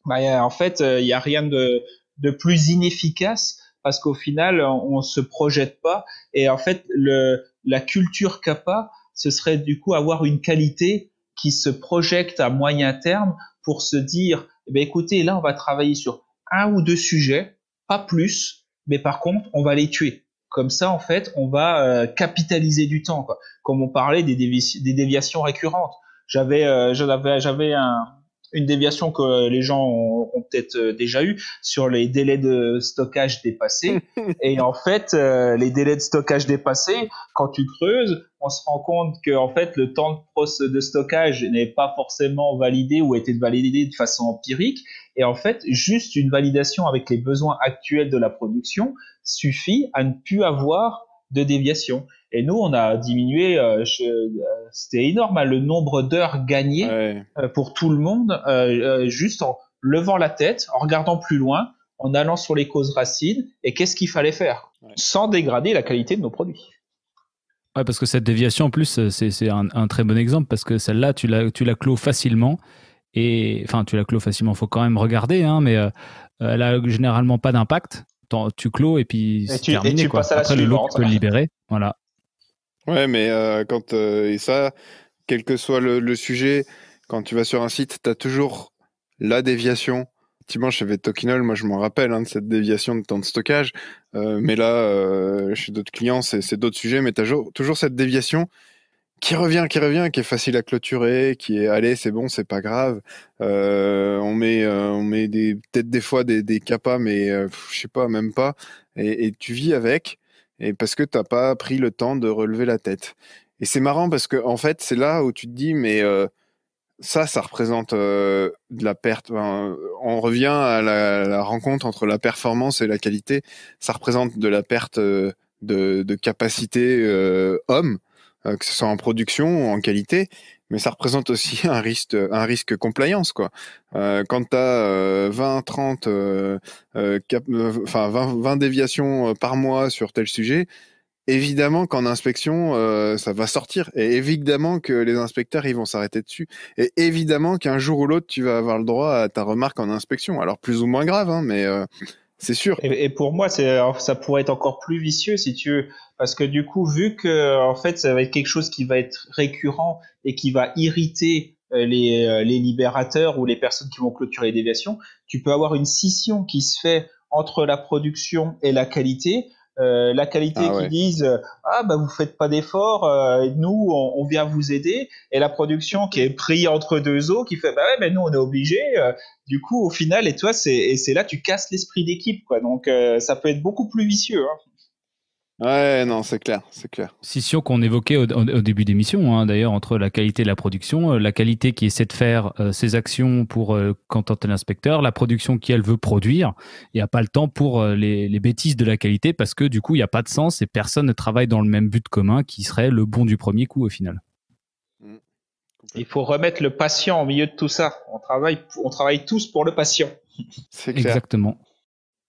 Bah, en fait, il y a rien de plus inefficace parce qu'au final, on se projette pas. Et en fait, la culture kappa, ce serait du coup avoir une qualité qui se projette à moyen terme pour se dire, eh ben, écoutez, là, on va travailler sur un ou deux sujets, pas plus, mais par contre, on va les tuer. Comme ça, en fait, on va capitaliser du temps, quoi. Comme on parlait des déviations récurrentes. J'avais une déviation que les gens ont peut-être déjà eu sur les délais de stockage dépassés. Et en fait, les délais de stockage dépassés, quand tu creuses, on se rend compte que en fait, le temps de stockage n'est pas forcément validé ou a été validé de façon empirique. Et en fait, juste une validation avec les besoins actuels de la production suffit à ne plus avoir de déviation. Et nous, on a diminué, c'était énorme, hein, le nombre d'heures gagnées pour tout le monde, juste en levant la tête, en regardant plus loin, en allant sur les causes racines, et qu'est-ce qu'il fallait faire, sans dégrader la qualité de nos produits. Ouais, parce que cette déviation, en plus, c'est un très bon exemple, parce que celle-là, tu la clos facilement. Et enfin, tu la clos facilement, il faut quand même regarder, hein, mais elle a généralement pas d'impact. Tu clos et puis c'est terminé. Tu passes à la Après, suivante. le lot, tu peux le libérer. Voilà. Ouais, mais et ça, quel que soit le sujet, quand tu vas sur un site, tu as toujours la déviation. Effectivement, chez Tokinol, moi je m'en rappelle de cette déviation de temps de stockage. Mais là, chez d'autres clients, c'est d'autres sujets, mais tu as toujours cette déviation qui revient, qui est facile à clôturer, qui est allez, c'est bon, c'est pas grave. On met peut-être des fois des kappas, mais je sais pas, même pas. Et tu vis avec, et parce que t'as pas pris le temps de relever la tête. Et c'est marrant parce que en fait, c'est là où tu te dis, mais ça représente de la perte. Enfin, on revient à la rencontre entre la performance et la qualité. Ça représente de la perte de capacité homme, que ce soit en production ou en qualité, mais ça représente aussi un risque compliance, quoi. Quand tu as 20, 30, 20 déviations par mois sur tel sujet, évidemment qu'en inspection, ça va sortir. Et évidemment que les inspecteurs, ils vont s'arrêter dessus. Et évidemment qu'un jour ou l'autre, tu vas avoir le droit à ta remarque en inspection. Alors plus ou moins grave, mais c'est sûr. Et pour moi, ça pourrait être encore plus vicieux si tu veux, parce que du coup, vu que en fait, ça va être quelque chose qui va être récurrent et qui va irriter les libérateurs ou les personnes qui vont clôturer les déviations, tu peux avoir une scission qui se fait entre la production et la qualité. La qualité qui disent ah bah vous faites pas d'efforts, nous on vient vous aider, et la production qui est pris entre deux eaux qui fait bah ouais mais nous on est obligé. Du coup au final, et toi c'est là tu casses l'esprit d'équipe, quoi. Donc ça peut être beaucoup plus vicieux, hein. Ouais, non, c'est clair. Scission qu'on évoquait au début d'émission, hein, d'ailleurs, entre la qualité et la production. La qualité qui essaie de faire ses actions pour contenter l'inspecteur, la production qui, elle, veut produire, et n'a pas le temps pour les bêtises de la qualité, parce que du coup, il n'y a pas de sens et personne ne travaille dans le même but commun qui serait le bon du premier coup au final. Il faut remettre le patient au milieu de tout ça. On travaille tous pour le patient. C'est clair. Exactement.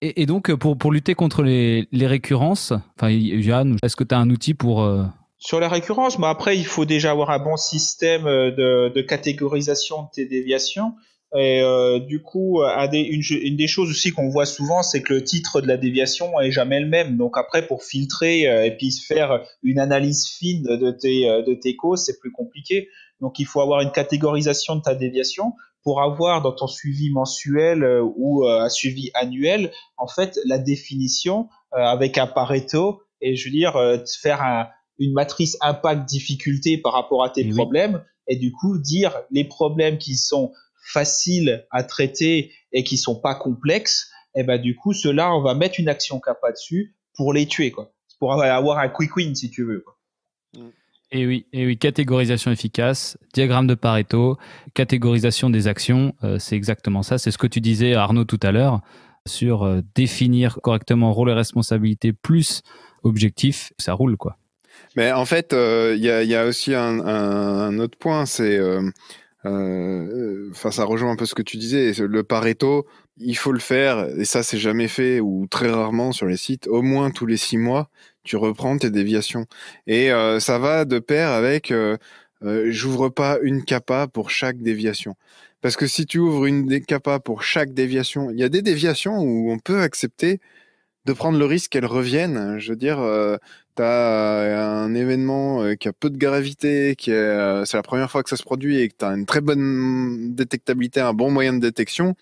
Et donc, pour lutter contre les récurrences, enfin, Yann, est-ce que tu as un outil pour... Sur les récurrences, mais après, il faut déjà avoir un bon système de catégorisation de tes déviations. Et du coup, une des choses aussi qu'on voit souvent, c'est que le titre de la déviation est jamais le même. Donc après, pour filtrer et puis faire une analyse fine de tes causes, c'est plus compliqué. Donc il faut avoir une catégorisation de ta déviation pour avoir dans ton suivi mensuel ou un suivi annuel, en fait, la définition avec un Pareto, et je veux dire, faire une matrice impact-difficulté par rapport à tes problèmes, et du coup dire les problèmes qui sont faciles à traiter et qui sont pas complexes, et ben du coup ceux-là on va mettre une action kappa dessus pour les tuer, quoi, pour avoir un quick win si tu veux, quoi. Et oui, catégorisation efficace, diagramme de Pareto, catégorisation des actions, c'est exactement ça. C'est ce que tu disais, Arnaud, tout à l'heure, sur définir correctement rôle et responsabilité plus objectif, ça roule, quoi. Mais en fait, il y a aussi un autre point, c'est, ça rejoint un peu ce que tu disais, le Pareto, il faut le faire, et ça c'est jamais fait, ou très rarement sur les sites, au moins tous les 6 mois, tu reprends tes déviations. Et ça va de pair avec, j'ouvre pas une capa pour chaque déviation. Parce que si tu ouvres une capa pour chaque déviation, il y a des déviations où on peut accepter de prendre le risque qu'elles reviennent. Je veux dire, tu as un événement qui a peu de gravité, c'est la première fois que ça se produit et que tu as une très bonne détectabilité, un bon moyen de détection.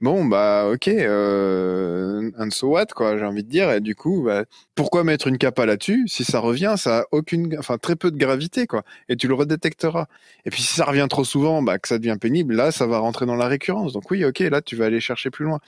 Bon, bah, ok, and so what, quoi, j'ai envie de dire. Et du coup, bah, pourquoi mettre une capa là-dessus? Si ça revient, ça a très peu de gravité, quoi. Et tu le redétecteras. Et puis, si ça revient trop souvent, bah, que ça devient pénible, là, ça va rentrer dans la récurrence. Donc oui, ok, là, tu vas aller chercher plus loin.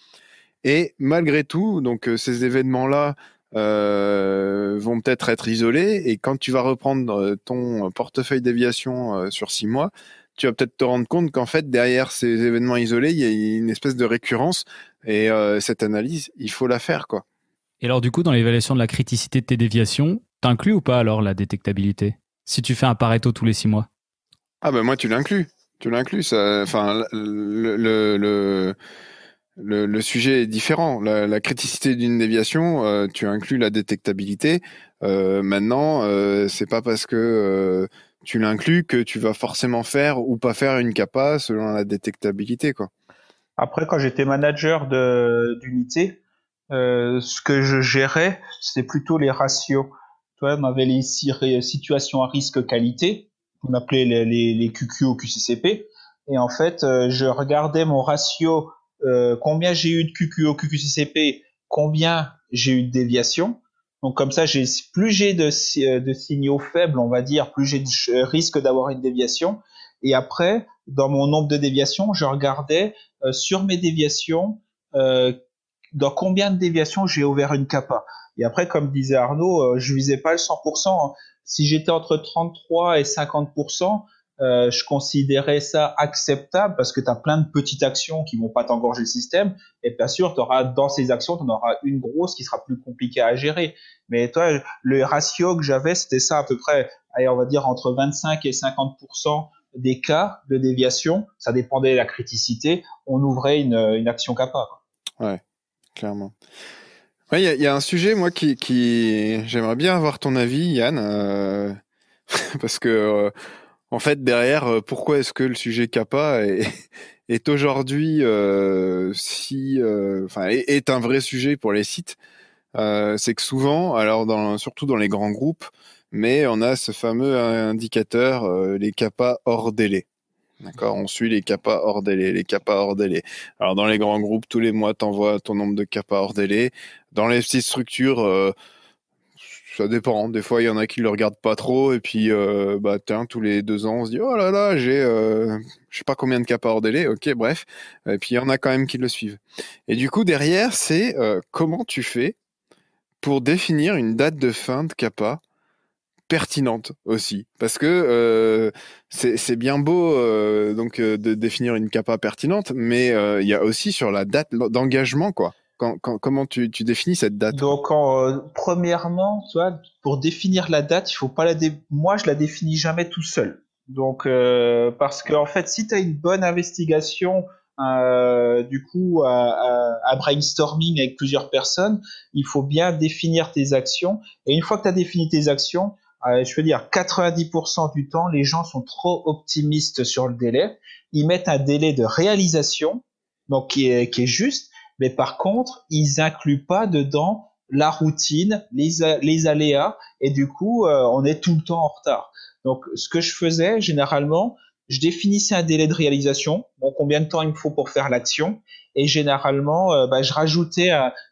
Et malgré tout, donc ces événements-là vont peut-être être isolés. Et quand tu vas reprendre ton portefeuille déviation sur 6 mois, tu vas peut-être te rendre compte qu'en fait, derrière ces événements isolés, il y a une espèce de récurrence. Et cette analyse, il faut la faire, quoi. Et alors, du coup, dans l'évaluation de la criticité de tes déviations, t'inclus ou pas alors la détectabilité? Si tu fais un Pareto tous les 6 mois? Ah ben moi, tu l'inclus. Tu l'inclus. Enfin, le sujet est différent. La criticité d'une déviation, tu inclus la détectabilité. Maintenant, c'est pas parce que tu l'inclus que tu vas forcément faire ou pas faire une capa selon la détectabilité, quoi. Après, quand j'étais manager d'unité, ce que je gérais, c'était plutôt les ratios. Tu vois, on avait les situations à risque qualité, qu'on appelait les QQ ou QCCP. Et en fait, je regardais mon ratio, combien j'ai eu de QQ ou QCCP, combien j'ai eu de déviation. Donc comme ça, plus j'ai de signaux faibles, on va dire, plus j'ai de risque d'avoir une déviation. Et après, dans mon nombre de déviations, je regardais sur mes déviations, dans combien de déviations j'ai ouvert une capa. Et après, comme disait Arnaud, je visais pas le 100%. Si j'étais entre 33 et 50%, je considérais ça acceptable parce que tu as plein de petites actions qui vont pas t'engorger le système. Et bien sûr, dans ces actions, tu en auras une grosse qui sera plus compliquée à gérer. Mais toi, le ratio que j'avais, c'était ça à peu près, allez, on va dire entre 25 et 50% des cas de déviation. Ça dépendait de la criticité. On ouvrait une action capa. Ouais, clairement. Ouais, il y a un sujet, moi, qui j'aimerais bien avoir ton avis, Yann, parce que en fait, derrière, pourquoi est-ce que le sujet Kappa est aujourd'hui est un vrai sujet pour les sites? C'est que souvent, alors surtout dans les grands groupes, mais on a ce fameux indicateur, les Kappa hors délai. D'accord, on suit les kappas hors délai, les kappas hors délai. Alors dans les grands groupes, tous les mois, t'envoies ton nombre de kappas hors délai. Dans les petites structures, ça dépend. Des fois, il y en a qui le regardent pas trop, et puis tous les 2 ans, on se dit oh là là, j'ai je sais pas combien de kappas hors délai. Ok, bref. Et puis il y en a quand même qui le suivent. Et du coup, derrière, c'est comment tu fais pour définir une date de fin de kappa pertinente aussi, parce que c'est bien beau de définir une capa pertinente, mais il y a aussi sur la date d'engagement, quoi. Comment tu définis cette date? Donc, premièrement, tu vois, pour définir la date, il faut pas moi, je la définis jamais tout seul. Donc, parce que en fait, si tu as une bonne investigation, du coup, à brainstorming avec plusieurs personnes, il faut bien définir tes actions. Et une fois que tu as défini tes actions, je veux dire, 90% du temps, les gens sont trop optimistes sur le délai. Ils mettent un délai de réalisation, donc qui est juste, mais par contre, ils incluent pas dedans la routine, les aléas, et du coup, on est tout le temps en retard. Donc, ce que je faisais, généralement, je définissais un délai de réalisation, bon, combien de temps il me faut pour faire l'action, et généralement, je rajoutais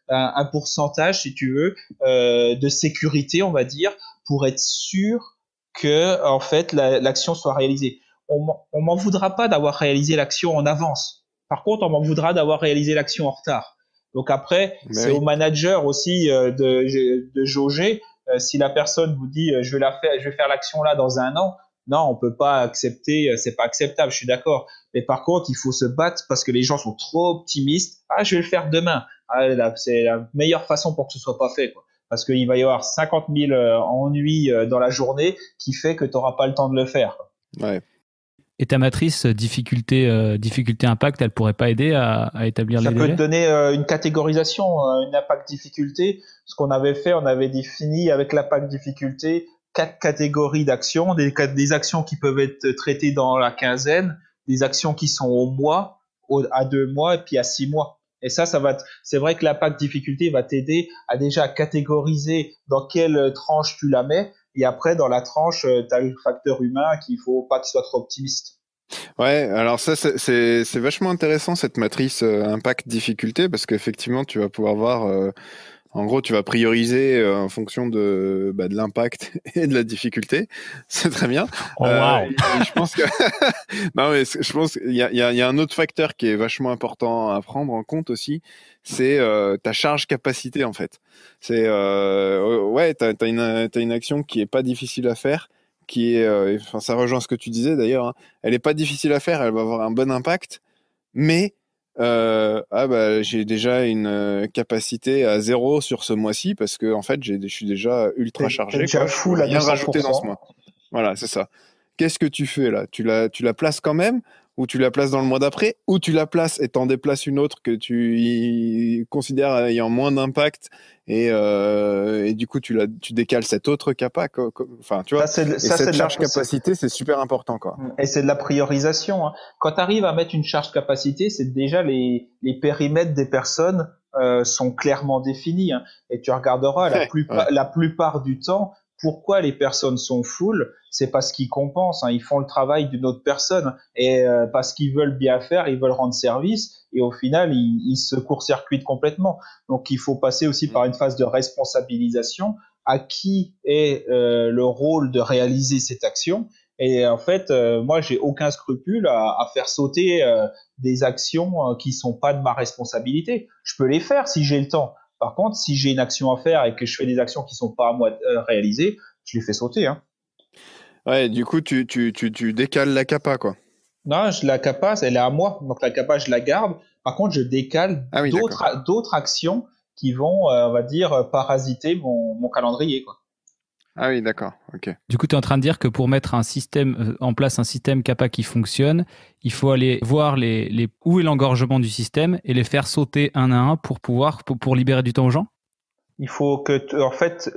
un pourcentage, si tu veux, de sécurité, on va dire, pour être sûr que, en fait, l'action soit réalisée. On m'en voudra pas d'avoir réalisé l'action en avance. Par contre, on m'en voudra d'avoir réalisé l'action en retard. Donc après, c'est Oui. au manager aussi de jauger Si la personne vous dit je vais faire l'action là dans un an, non, on peut pas accepter, c'est pas acceptable, je suis d'accord. Mais par contre, il faut se battre parce que les gens sont trop optimistes. Ah, je vais le faire demain. Ah, c'est la meilleure façon pour que ce soit pas fait, quoi. Parce qu'il va y avoir 50 000 ennuis dans la journée qui fait que tu n'auras pas le temps de le faire. Ouais. Et ta matrice difficulté impact, elle pourrait pas aider à établir les délais? Ça peut te donner une catégorisation, une impact difficulté. Ce qu'on avait fait, on avait défini avec l'impact difficulté 4 catégories d'actions, des actions qui peuvent être traitées dans la quinzaine, des actions qui sont au mois, à 2 mois et puis à 6 mois. Et c'est vrai que l'impact difficulté va t'aider à déjà catégoriser dans quelle tranche tu la mets. Et après, dans la tranche, tu as le facteur humain qu'il faut pas qu'il soit trop optimiste. Ouais, alors ça, c'est vachement intéressant, cette matrice impact difficulté, parce qu'effectivement, tu vas pouvoir voir, en gros, tu vas prioriser en fonction de l'impact et de la difficulté. C'est très bien. Oh, wow. Et je pense que non, mais je pense qu'il y a un autre facteur qui est vachement important à prendre en compte aussi, c'est ta charge capacité en fait. C'est ouais, t'as une action qui est pas difficile à faire, qui est, enfin, ça rejoint ce que tu disais d'ailleurs, hein. Elle est pas difficile à faire, elle va avoir un bon impact, mais j'ai déjà une capacité à 0 sur ce mois-ci parce que en fait je suis déjà ultra chargé. T'es déjà full à rien 200%. rajouter dans ce mois. Voilà, c'est ça. Qu'est-ce que tu fais là? Tu la places quand même, ou tu la places dans le mois d'après, ou tu la places et t'en déplaces une autre que tu considères ayant moins d'impact et du coup tu décales cette autre capa. Enfin, tu vois. Cette charge capacité, c'est super important, quoi. Et c'est de la priorisation, hein. Quand tu arrives à mettre une charge capacité, c'est déjà les périmètres des personnes sont clairement définis, hein. Et tu regarderas la plupart du temps pourquoi les personnes sont full, c'est parce qu'ils compensent, hein. Ils font le travail d'une autre personne et parce qu'ils veulent bien faire, ils veulent rendre service et au final ils se court-circuitent complètement. Donc il faut passer aussi par une phase de responsabilisation. À qui est le rôle de réaliser cette action? Et en fait, moi, j'ai aucun scrupule à faire sauter des actions qui sont pas de ma responsabilité. Je peux les faire si j'ai le temps. Par contre, si j'ai une action à faire et que je fais des actions qui sont pas à moi de réaliser, je les fais sauter, hein. Ouais, du coup, tu décales la capa, quoi. Non, la capa, elle est à moi. Donc la capa, je la garde. Par contre, je décale d'autres actions qui vont, on va dire, parasiter mon calendrier, quoi. Ah oui, d'accord. Ok. Du coup, tu es en train de dire que pour mettre un système en place, un système CAPA qui fonctionne, il faut aller voir où est l'engorgement du système et les faire sauter un à un pour libérer du temps aux gens. Il faut que, en fait,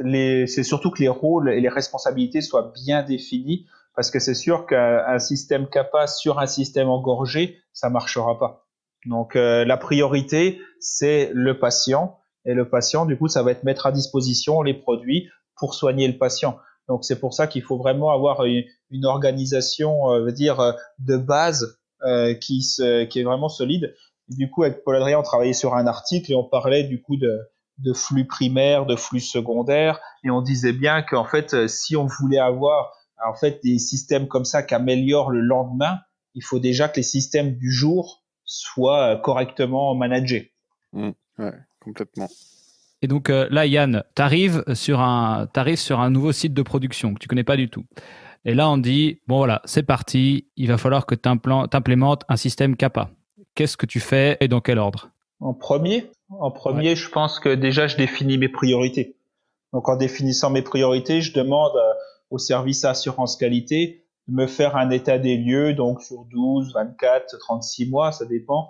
c'est surtout que les rôles et les responsabilités soient bien définis, parce que c'est sûr qu'un système CAPA sur un système engorgé, ça marchera pas. Donc, la priorité, c'est le patient. Et le patient, du coup, ça va être mettre à disposition les produits pour soigner le patient. Donc, c'est pour ça qu'il faut vraiment avoir une organisation, de base qui est vraiment solide. Et du coup, avec Paul-Adrien, on travaillait sur un article et on parlait du coup de flux primaires, de flux secondaires, et on disait bien qu'en fait, si on voulait avoir en fait des systèmes comme ça qui améliorent le lendemain, il faut déjà que les systèmes du jour soient correctement managés. Ouais, complètement. Et donc là, Yann, t'arrives sur un nouveau site de production que tu connais pas du tout. Et là, on dit, bon voilà, c'est parti, il va falloir que tu implémentes un système CAPA. Qu'est-ce que tu fais et dans quel ordre? En premier, ouais. Je pense que déjà, je définis mes priorités. Donc, en définissant mes priorités, je demande au service assurance qualité de me faire un état des lieux, donc sur 12, 24, 36 mois, ça dépend,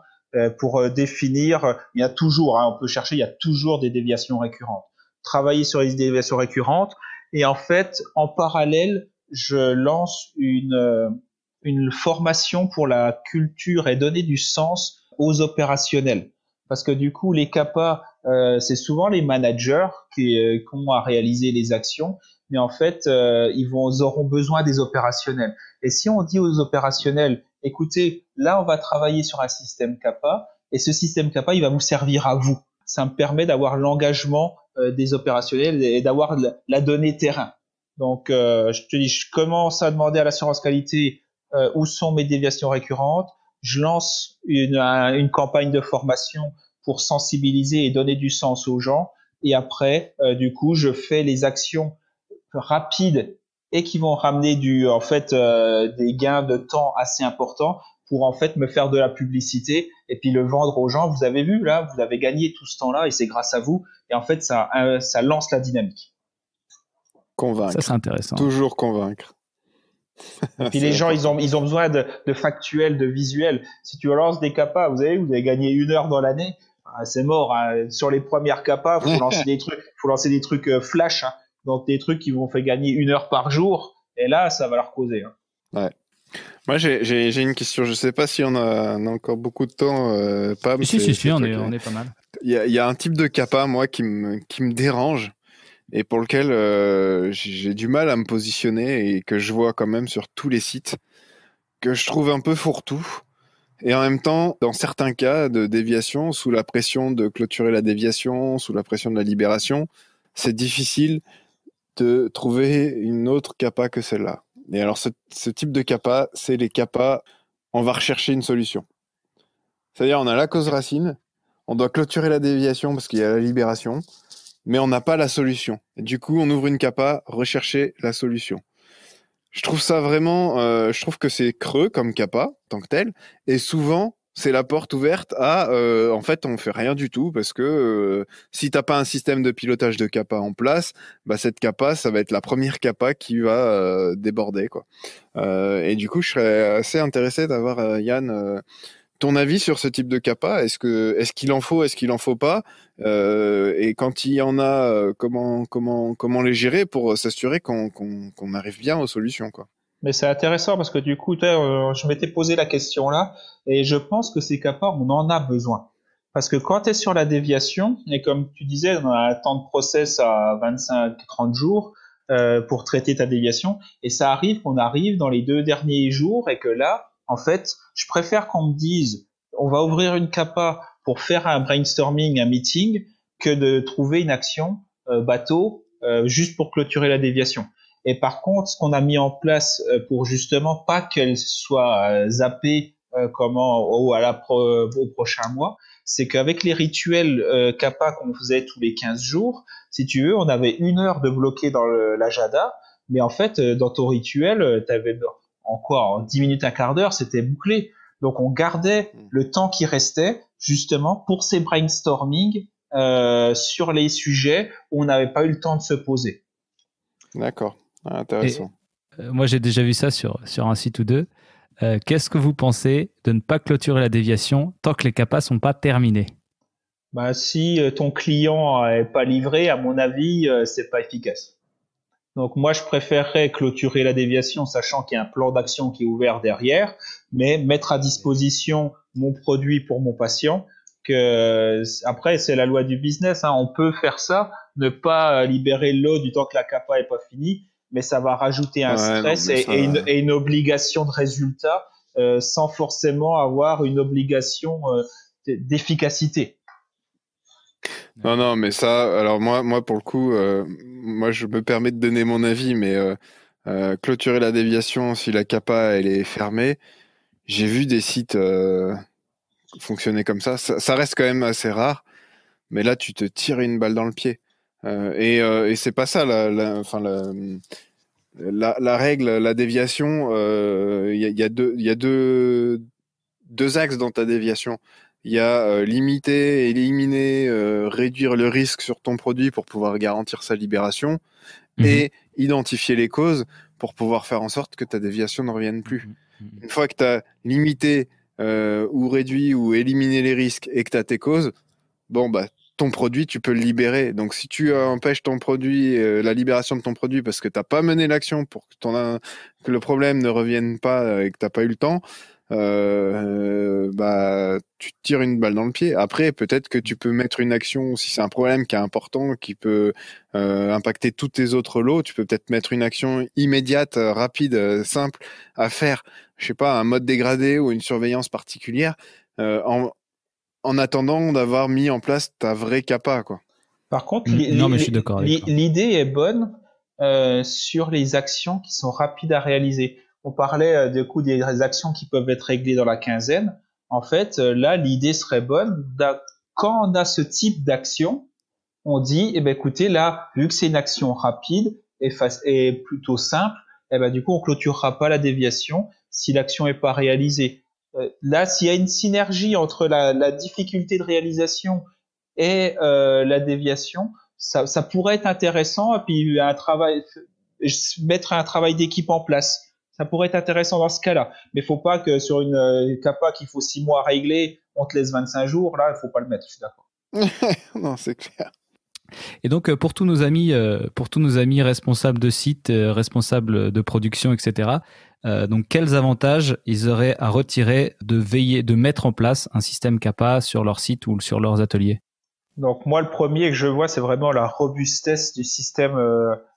pour définir. Il y a toujours, hein, on peut chercher, il y a toujours des déviations récurrentes. Travailler sur les déviations récurrentes. Et en fait, en parallèle, je lance une formation pour la culture et donner du sens aux opérationnels. Parce que du coup, les CAPA, c'est souvent les managers qui ont à réaliser les actions, mais en fait, ils auront besoin des opérationnels. Et si on dit aux opérationnels, écoutez, là, on va travailler sur un système CAPA, et ce système CAPA, il va vous servir à vous. Ça me permet d'avoir l'engagement des opérationnels et d'avoir la donnée terrain. Donc, je te dis, je commence à demander à l'assurance qualité où sont mes déviations récurrentes. Je lance une campagne de formation pour sensibiliser et donner du sens aux gens. et après, du coup, je fais les actions rapides et qui vont ramener des gains de temps assez importants pour en fait me faire de la publicité et puis le vendre aux gens. Vous avez vu là, vous avez gagné tout ce temps-là et c'est grâce à vous. Et en fait, ça lance la dynamique. Convaincre. Ça, c'est intéressant. Toujours convaincre. Et puis les gens, ils ont besoin de factuels, de visuels. Si tu lances des CAPA, vous avez gagné 1 heure dans l'année, c'est mort. Hein. Sur les premières CAPA, faut lancer des trucs flash, hein. Donc des trucs qui vont faire gagner 1 heure par jour. Et là, ça va leur causer. Hein. Ouais. Moi, j'ai une question. Je sais pas si on a encore beaucoup de temps, Pam. Si, on est pas mal. Il y a un type de CAPA, moi, qui me dérange et pour lequel j'ai du mal à me positionner et que je vois quand même sur tous les sites, que je trouve un peu fourre-tout. Et en même temps, dans certains cas de déviation, sous la pression de clôturer la déviation, sous la pression de la libération, c'est difficile de trouver une autre CAPA que celle-là. Et alors, ce type de CAPA, c'est les CAPA, on va rechercher une solution. C'est-à-dire, on a la cause racine, on doit clôturer la déviation parce qu'il y a la libération, mais on n'a pas la solution. Et du coup, on ouvre une CAPA, rechercher la solution. Je trouve ça vraiment, je trouve que c'est creux comme CAPA, tant que tel, et souvent, c'est la porte ouverte à, en fait, on fait rien du tout parce que si t'as pas un système de pilotage de CAPA en place, bah cette CAPA, ça va être la première CAPA qui va déborder, quoi. Et du coup, je serais assez intéressé d'avoir Yann, ton avis sur ce type de CAPA. Est-ce qu'il en faut, est-ce qu'il en faut pas, et quand il y en a, comment les gérer pour s'assurer qu'on arrive bien aux solutions, quoi. Mais c'est intéressant parce que du coup, je m'étais posé la question là et je pense que ces CAPA, on en a besoin. Parce que quand tu es sur la déviation, et comme tu disais, on a un temps de process à 25-30 jours pour traiter ta déviation, et ça arrive qu'on arrive dans les 2 derniers jours et que là, en fait, je préfère qu'on me dise on va ouvrir une CAPA pour faire un brainstorming, un meeting, que de trouver une action bateau juste pour clôturer la déviation. Et par contre, ce qu'on a mis en place pour justement pas qu'elle soit zappée au prochain mois, c'est qu'avec les rituels CAPA qu'on faisait tous les 15 jours, si tu veux, on avait 1 heure de bloqué dans l'agenda, mais en fait, dans ton rituel, t'avais en 10 minutes, un quart d'heure, c'était bouclé. Donc, on gardait le temps qui restait justement pour ces brainstorming sur les sujets où on n'avait pas eu le temps de se poser. D'accord. Intéressant. Moi, j'ai déjà vu ça sur un site ou deux. Qu'est-ce que vous pensez de ne pas clôturer la déviation tant que les CAPA sont pas terminés? Bah, si ton client n'est pas livré, à mon avis, c'est pas efficace. Donc moi, je préférerais clôturer la déviation, sachant qu'il y a un plan d'action qui est ouvert derrière, mais mettre à disposition mon produit pour mon patient. Après, c'est la loi du business, hein. On peut faire ça, ne pas libérer le lot du temps que la CAPA est pas finie, mais ça va rajouter un stress et une obligation de résultat sans forcément avoir une obligation d'efficacité. Non, mais ça, alors moi pour le coup, moi je me permets de donner mon avis, mais clôturer la déviation si la CAPA elle est fermée, j'ai vu des sites fonctionner comme ça. Ça reste quand même assez rare, mais là tu te tires une balle dans le pied. Et c'est pas ça la règle, la déviation. Il y a deux axes dans ta déviation. Il y a limiter, éliminer, réduire le risque sur ton produit pour pouvoir garantir sa libération, et identifier les causes pour pouvoir faire en sorte que ta déviation ne revienne plus. Une fois que tu as limité ou réduit ou éliminé les risques et que tu as tes causes, bon, bah, ton produit, tu peux le libérer. Donc, si tu empêches ton produit, la libération de ton produit parce que tu n'as pas mené l'action pour que le problème ne revienne pas et que tu n'as pas eu le temps, bah, tu te tires une balle dans le pied. Après, peut-être que tu peux mettre une action, si c'est un problème qui est important, qui peut impacter tous tes autres lots, tu peux peut-être mettre une action immédiate, rapide, simple à faire. Je sais pas, un mode dégradé ou une surveillance particulière, en attendant d'avoir mis en place ta vraie CAPA, quoi. Par contre, non, mais je suis d'accord avec toi. l'idée est bonne sur les actions qui sont rapides à réaliser. On parlait du coup des actions qui peuvent être réglées dans la quinzaine. En fait, là, l'idée serait bonne quand on a ce type d'action, on dit, eh ben, écoutez, là, vu que c'est une action rapide et plutôt simple, eh ben, du coup, on clôturera pas la déviation si l'action est pas réalisée. Là, s'il y a une synergie entre la difficulté de réalisation et la déviation, ça pourrait être intéressant. Et puis mettre un travail d'équipe en place, ça pourrait être intéressant dans ce cas-là. Mais faut pas que sur une CAPA qu'il faut 6 mois à régler, on te laisse 25 jours. Là, il faut pas le mettre. Je suis d'accord. Non, c'est clair. Et donc pour tous nos amis responsables de site, responsables de production, etc. Donc quels avantages ils auraient à retirer de mettre en place un système CAPA sur leur site ou sur leurs ateliers? Donc moi, le premier que je vois, c'est vraiment la robustesse du système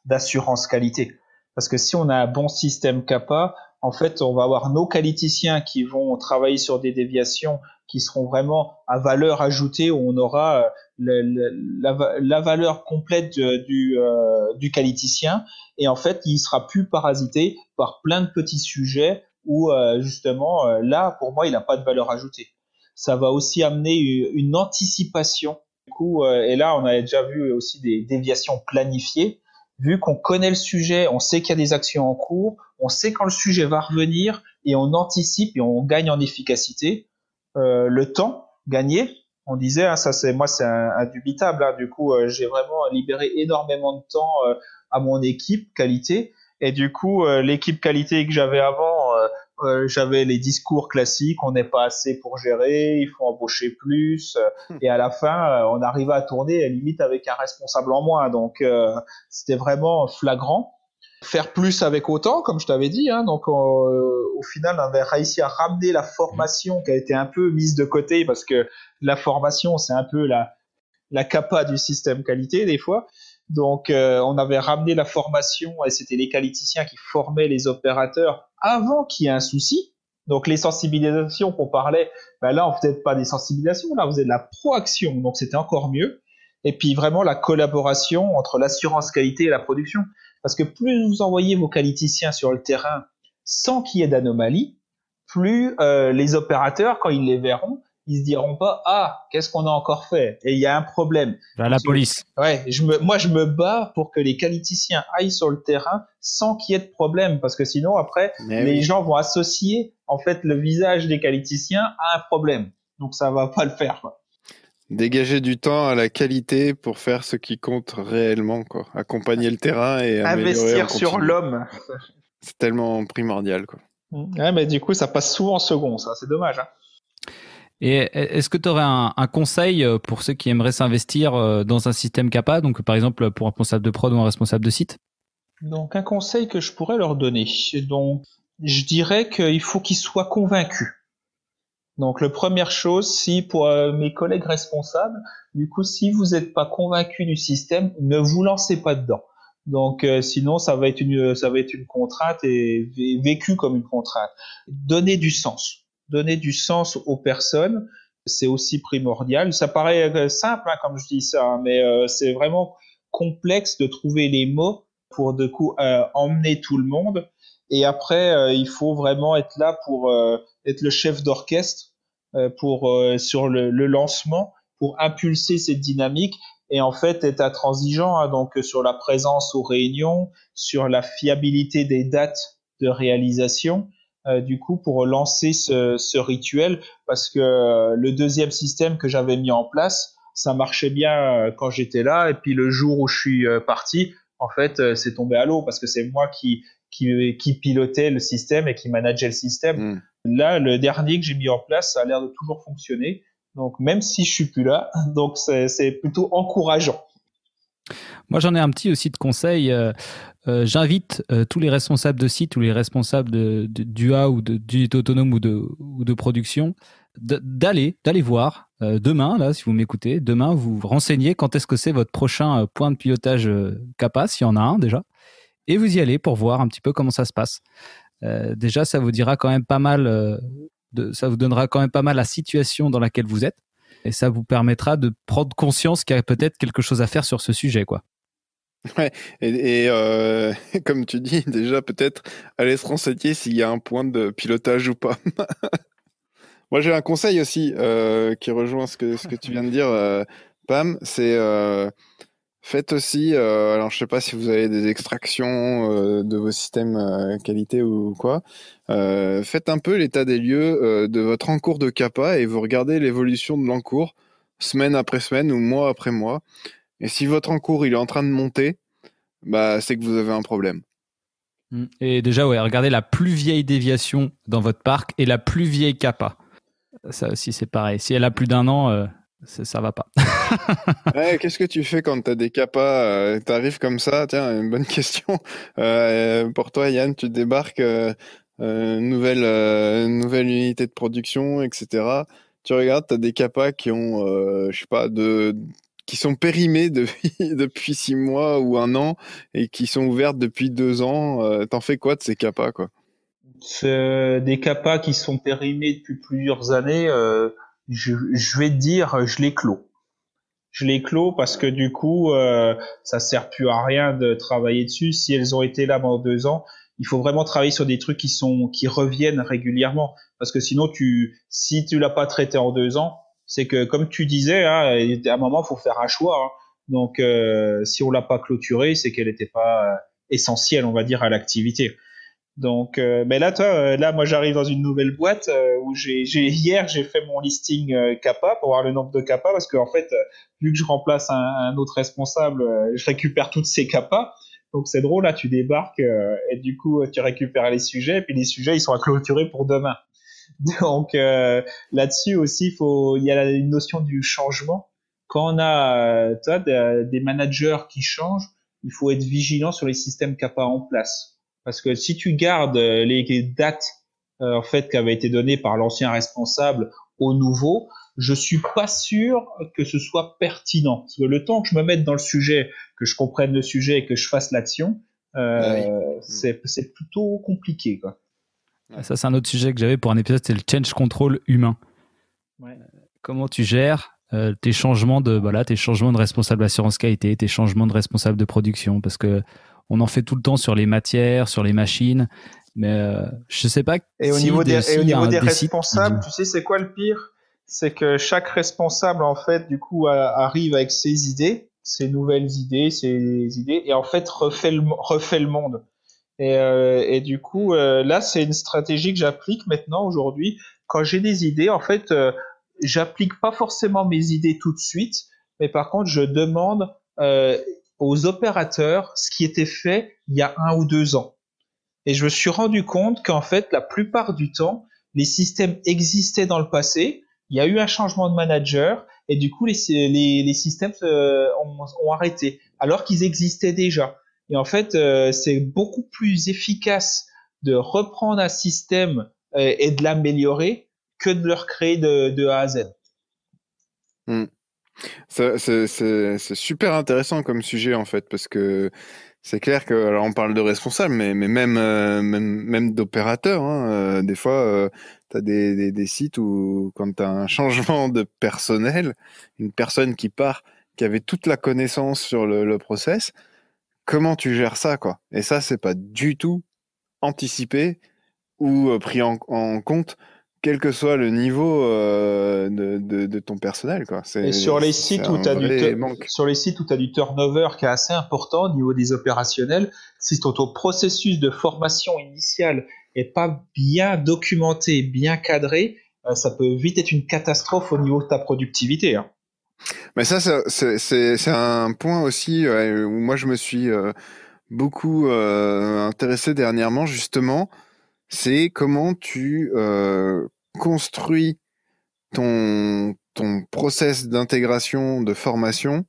d'assurance qualité. Parce que si on a un bon système CAPA, en fait, on va avoir nos qualiticiens qui vont travailler sur des déviations qui seront vraiment à valeur ajoutée, où on aura la valeur complète du qualiticien. Et en fait, il sera plus parasité par plein de petits sujets où justement, là, pour moi, il n'a pas de valeur ajoutée. Ça va aussi amener une anticipation. Du coup, et là, on a déjà vu aussi des déviations planifiées. Vu qu'on connaît le sujet, on sait qu'il y a des actions en cours, on sait quand le sujet va revenir et on anticipe et on gagne en efficacité. Le temps gagné, on disait, hein, ça c'est indubitable. Hein, du coup, j'ai vraiment libéré énormément de temps à mon équipe qualité. Et du coup, l'équipe qualité que j'avais avant, j'avais les discours classiques, on n'est pas assez pour gérer, il faut embaucher plus. Et à la fin, on arrivait à tourner limite avec un responsable en moins. Donc, c'était vraiment flagrant. Faire plus avec autant, comme je t'avais dit. Hein, donc, au final, on avait réussi à ramener la formation qui a été un peu mise de côté parce que la formation, c'est un peu la capa du système qualité des fois. Donc, on avait ramené la formation et c'était les qualiticiens qui formaient les opérateurs avant qu'il y ait un souci. Donc, les sensibilisations qu'on parlait, ben là, on faisait pas des sensibilisations, là, on faisait de la proaction. Donc, c'était encore mieux. Et puis, vraiment, la collaboration entre l'assurance qualité et la production. Parce que plus vous envoyez vos qualiticiens sur le terrain sans qu'il y ait d'anomalie, plus les opérateurs, quand ils les verront, ils se diront pas, ah, qu'est-ce qu'on a encore fait? Et il y a un problème. La police. Ouais, moi, je me bats pour que les qualiticiens aillent sur le terrain sans qu'il y ait de problème. Parce que sinon, après, les gens vont associer, en fait, le visage des qualiticiens à un problème. Donc, ça va pas le faire, quoi. Dégager du temps à la qualité pour faire ce qui compte réellement, quoi. Accompagner le terrain et investir sur l'homme. C'est tellement primordial, quoi. Ouais, mais du coup, ça passe souvent en second, ça. C'est dommage, hein. Et est-ce que tu aurais un conseil pour ceux qui aimeraient s'investir dans un système CAPA, donc par exemple pour un responsable de prod ou un responsable de site? Donc un conseil que je pourrais leur donner, donc je dirais qu'il faut qu'ils soient convaincus. Donc la première chose, si pour mes collègues responsables, du coup si vous n'êtes pas convaincu du système, ne vous lancez pas dedans. Donc sinon ça va être une contrainte et vécu comme une contrainte. Donnez du sens aux personnes, c'est aussi primordial. Ça paraît simple hein, comme je dis ça, hein, mais c'est vraiment complexe de trouver les mots pour de coup emmener tout le monde. Et après, il faut vraiment être là pour être le chef d'orchestre sur le lancement, pour impulser cette dynamique et en fait être intransigeant hein, donc sur la présence aux réunions, sur la fiabilité des dates de réalisation. Du coup, pour lancer ce rituel, parce que le deuxième système que j'avais mis en place, ça marchait bien quand j'étais là, et puis le jour où je suis parti, en fait, c'est tombé à l'eau parce que c'est moi qui pilotait le système et qui manageait le système. Là, le dernier que j'ai mis en place, ça a l'air de toujours fonctionner. Donc, même si je suis plus là, donc c'est plutôt encourageant. Moi, j'en ai un petit aussi de conseil. J'invite tous les responsables de site ou les responsables d'UA ou d'unité autonome ou de production d'aller voir demain, là, si vous m'écoutez, demain, vous renseignez quand est-ce que c'est votre prochain point de pilotage CAPA, s'il y en a un déjà, et vous y allez pour voir un petit peu comment ça se passe. Déjà, ça vous dira quand même pas mal, ça vous donnera quand même pas mal la situation dans laquelle vous êtes, et ça vous permettra de prendre conscience qu'il y a peut-être quelque chose à faire sur ce sujet, quoi. Ouais, et comme tu dis, déjà peut-être aller se renseigner s'il y a un point de pilotage ou pas. Moi j'ai un conseil aussi qui rejoint ce que tu viens de dire. Pam, c'est faites aussi, alors je sais pas si vous avez des extractions de vos systèmes qualité ou quoi, faites un peu l'état des lieux de votre encours de kappa et vous regardez l'évolution de l'encours semaine après semaine ou mois après mois. Et si votre encours il est en train de monter, bah c'est que vous avez un problème. Et déjà, ouais, regardez la plus vieille déviation dans votre parc et la plus vieille kappa. Ça aussi, c'est pareil. Si elle a plus d'un an, ça va pas. Ouais, qu'est-ce que tu fais quand tu as des kappas t'arrives comme ça, tiens, une bonne question. Pour toi, Yann, tu débarques, nouvelle unité de production, etc. Tu regardes, tu as des kappas qui ont, je sais pas, qui sont périmés depuis 6 mois ou 1 an et qui sont ouvertes depuis 2 ans. T'en fais quoi de ces kappas, quoi? Des kappas qui sont périmés depuis plusieurs années, je vais te dire, je les clos. Je les clos parce que du coup, ça sert plus à rien de travailler dessus. Si elles ont été là pendant 2 ans, il faut vraiment travailler sur des trucs qui reviennent régulièrement. Parce que sinon, si tu l'as pas traité en 2 ans, c'est que comme tu disais, hein, à un moment, faut faire un choix. Hein. Donc, si on l'a pas clôturé, c'est qu'elle n'était pas essentielle, on va dire, à l'activité. Donc, mais là, toi, là, moi, j'arrive dans une nouvelle boîte où hier, j'ai fait mon listing kappa pour voir le nombre de kappa parce qu'en fait, vu que je remplace un autre responsable, je récupère toutes ces kappas. Donc, c'est drôle, là, tu débarques et du coup, tu récupères les sujets et puis les sujets, ils sont à clôturer pour demain. Donc, là-dessus aussi, il y a une notion du changement. Quand on a, toi, des managers qui changent, il faut être vigilant sur les systèmes kappa en place. Parce que si tu gardes les dates en fait qui avaient été données par l'ancien responsable au nouveau, je suis pas sûr que ce soit pertinent. Parce que le temps que je me mette dans le sujet, que je comprenne le sujet et que je fasse l'action, Ah oui. c'est plutôt compliqué, quoi. Ouais. Ça, c'est un autre sujet que j'avais pour un épisode, c'est le change control humain. Ouais. Comment tu gères tes changements de responsable assurance qualité, tes changements de responsable de production, parce que on en fait tout le temps sur les matières, sur les machines, mais je sais pas Et au si niveau des sites responsables, tu sais, c'est quoi le pire? C'est que chaque responsable, en fait, du coup, arrive avec ses idées, ses nouvelles idées, ses idées, et en fait, refait le monde. Et du coup, là, c'est une stratégie que j'applique maintenant aujourd'hui. Quand j'ai des idées, en fait, j'applique pas forcément mes idées tout de suite, mais par contre, je demande aux opérateurs ce qui était fait il y a 1 ou 2 ans. Et je me suis rendu compte qu'en fait, la plupart du temps, les systèmes existaient dans le passé. Il y a eu un changement de manager et du coup, les systèmes ont arrêté alors qu'ils existaient déjà. Et en fait, c'est beaucoup plus efficace de reprendre un système et de l'améliorer que de le recréer de A à Z. Hmm. C'est super intéressant comme sujet en fait parce que c'est clair que alors on parle de responsables mais même d'opérateurs hein, des fois tu as des sites où quand tu as un changement de personnel, une personne qui part qui avait toute la connaissance sur le process, comment tu gères ça quoi? Et ça c'est pas du tout anticipé ou pris en compte quel que soit le niveau de ton personnel, quoi. Et C'est un vrai manque. sur les sites où tu as du turnover qui est assez important au niveau des opérationnels, si ton processus de formation initiale est pas bien documenté, bien cadré, ça peut vite être une catastrophe au niveau de ta productivité. Hein. Mais ça, c'est un point aussi où moi je me suis beaucoup intéressé dernièrement, justement. C'est comment tu construis ton process d'intégration, de formation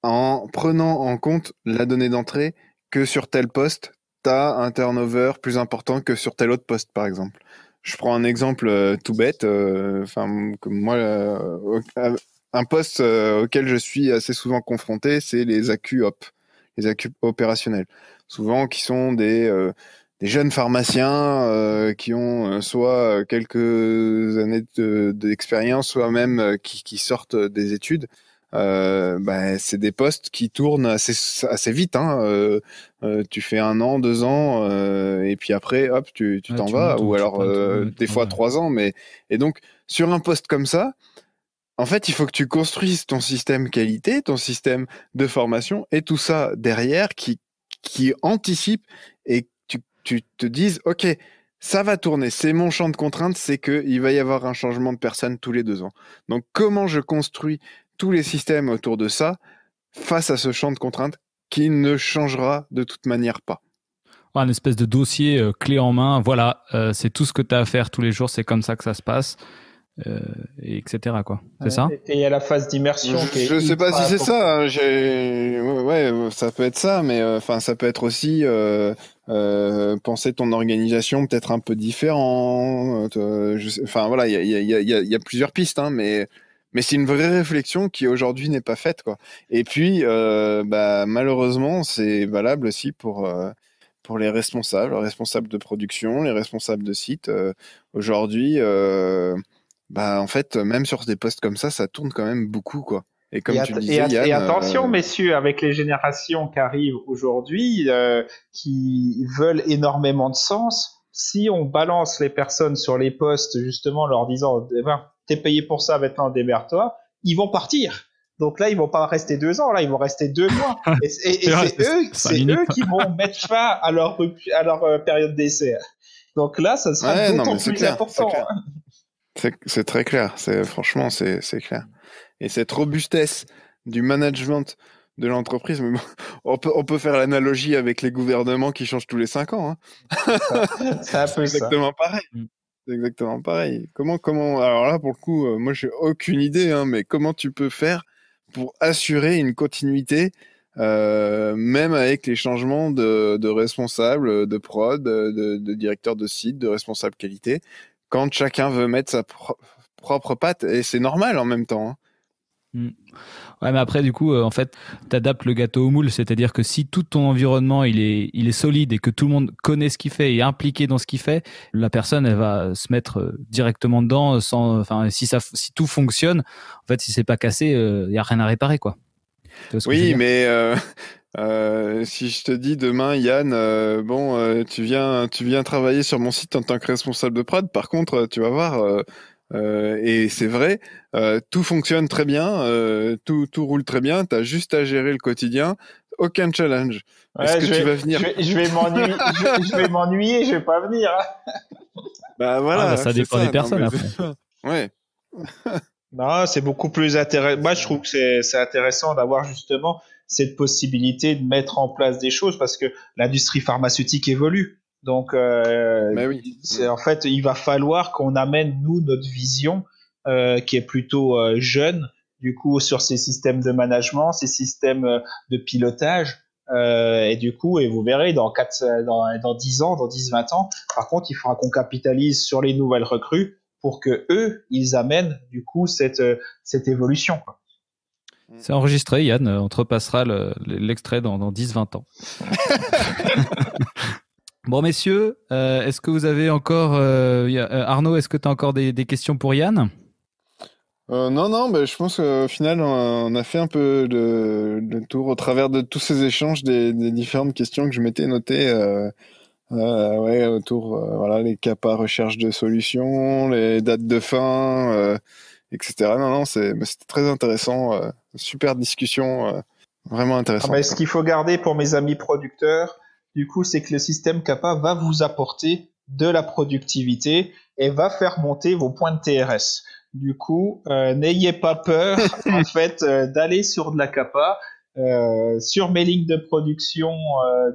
en prenant en compte la donnée d'entrée que sur tel poste, tu as un turnover plus important que sur tel autre poste, par exemple. Je prends un exemple tout bête. Comme moi, un poste auquel je suis assez souvent confronté, c'est les AQ-op, les AQ opérationnels. Souvent, qui sont des jeunes pharmaciens qui ont soit quelques années d'expérience, soit même qui sortent des études. C'est des postes qui tournent assez vite. Hein. Tu fais 1 an, 2 ans, et puis après, hop, tu t'en vas. Ou alors, des fois 3 ans. Et donc, sur un poste comme ça, en fait, il faut que tu construises ton système qualité, ton système de formation et tout ça derrière qui anticipe et tu te dises, OK, ça va tourner. C'est mon champ de contrainte, c'est qu'il va y avoir un changement de personne tous les 2 ans. Donc, comment je construis tous les systèmes autour de ça face à ce champ de contrainte qui ne changera de toute manière pas. Un espèce de dossier clé en main. Voilà, c'est tout ce que tu as à faire tous les jours. C'est comme ça que ça se passe. Et etc. quoi. C'est ça. Et il y a la phase d'immersion. Je sais pas si c'est ça. Hein. Ouais, ça peut être ça, mais enfin, ça peut être aussi penser ton organisation peut-être un peu différent. Enfin voilà, il y a plusieurs pistes, hein, mais c'est une vraie réflexion qui aujourd'hui n'est pas faite, quoi. Et puis, malheureusement, c'est valable aussi pour les responsables de production, les responsables de site. Aujourd'hui. En fait, même sur des postes comme ça tourne quand même beaucoup, quoi. Et comme tu disais, Yann, et attention, messieurs, avec les générations qui arrivent aujourd'hui, qui veulent énormément de sens, si on balance les personnes sur les postes, justement, leur disant, t'es payé pour ça, maintenant démerde-toi, ils vont partir. Donc là, ils vont pas rester 2 ans, là, ils vont rester 2 mois. Et c'est eux qui vont mettre fin à leur période d'essai. Donc là, ça sera d'autant plus important. C'est très clair. Franchement, c'est clair. Et cette robustesse du management de l'entreprise, on peut faire l'analogie avec les gouvernements qui changent tous les 5 ans. Hein. C'est un peu exactement pareil. C'est exactement pareil. Comment alors là, pour le coup, moi, j'ai aucune idée, hein, mais comment tu peux faire pour assurer une continuité, même avec les changements de responsables, de prod, de directeur de site, de responsable qualité, quand chacun veut mettre sa propre patte, et c'est normal en même temps. Hein. Ouais, mais après, du coup, en fait, t'adaptes le gâteau au moule, c'est-à-dire que si tout ton environnement il est solide et que tout le monde connaît ce qu'il fait et est impliqué dans ce qu'il fait, la personne elle va se mettre directement dedans si tout fonctionne. En fait, si c'est pas cassé, y a rien à réparer, quoi. Oui, mais si je te dis demain, Yann, tu viens travailler sur mon site en tant que responsable de prod. Par contre, tu vas voir, et c'est vrai, tout fonctionne très bien, tout roule très bien. T'as juste à gérer le quotidien, aucun challenge. Est-ce que tu vas venir? Je vais m'ennuyer. Je vais m'ennuyer. Je vais pas venir. Voilà. Ça dépend des personnes. Après. Ouais. Non, c'est beaucoup plus intéressant. Moi, je trouve que c'est intéressant d'avoir justement cette possibilité de mettre en place des choses parce que l'industrie pharmaceutique évolue. Donc, en fait, il va falloir qu'on amène, nous, notre vision qui est plutôt jeune, du coup, sur ces systèmes de management, ces systèmes de pilotage. Et du coup, et vous verrez, dans 10 ans, dans 10-20 ans, par contre, il faudra qu'on capitalise sur les nouvelles recrues pour que eux, ils amènent du coup cette évolution. C'est enregistré, Yann. On te repassera l'extrait dans 10-20 ans. Bon, messieurs, est-ce que vous avez encore... Arnaud, est-ce que tu as encore des questions pour Yann ? Non, je pense qu'au final, on a fait un peu le tour au travers de tous ces échanges des différentes questions que je m'étais notées. Autour, les CAPA, recherche de solutions, les dates de fin, etc. Non, c'était très intéressant, super discussion, vraiment intéressant. Ce qu'il faut garder pour mes amis producteurs, du coup, c'est que le système CAPA va vous apporter de la productivité et va faire monter vos points de TRS. Du coup, n'ayez pas peur, en fait, d'aller sur de la CAPA. Sur mes lignes de production,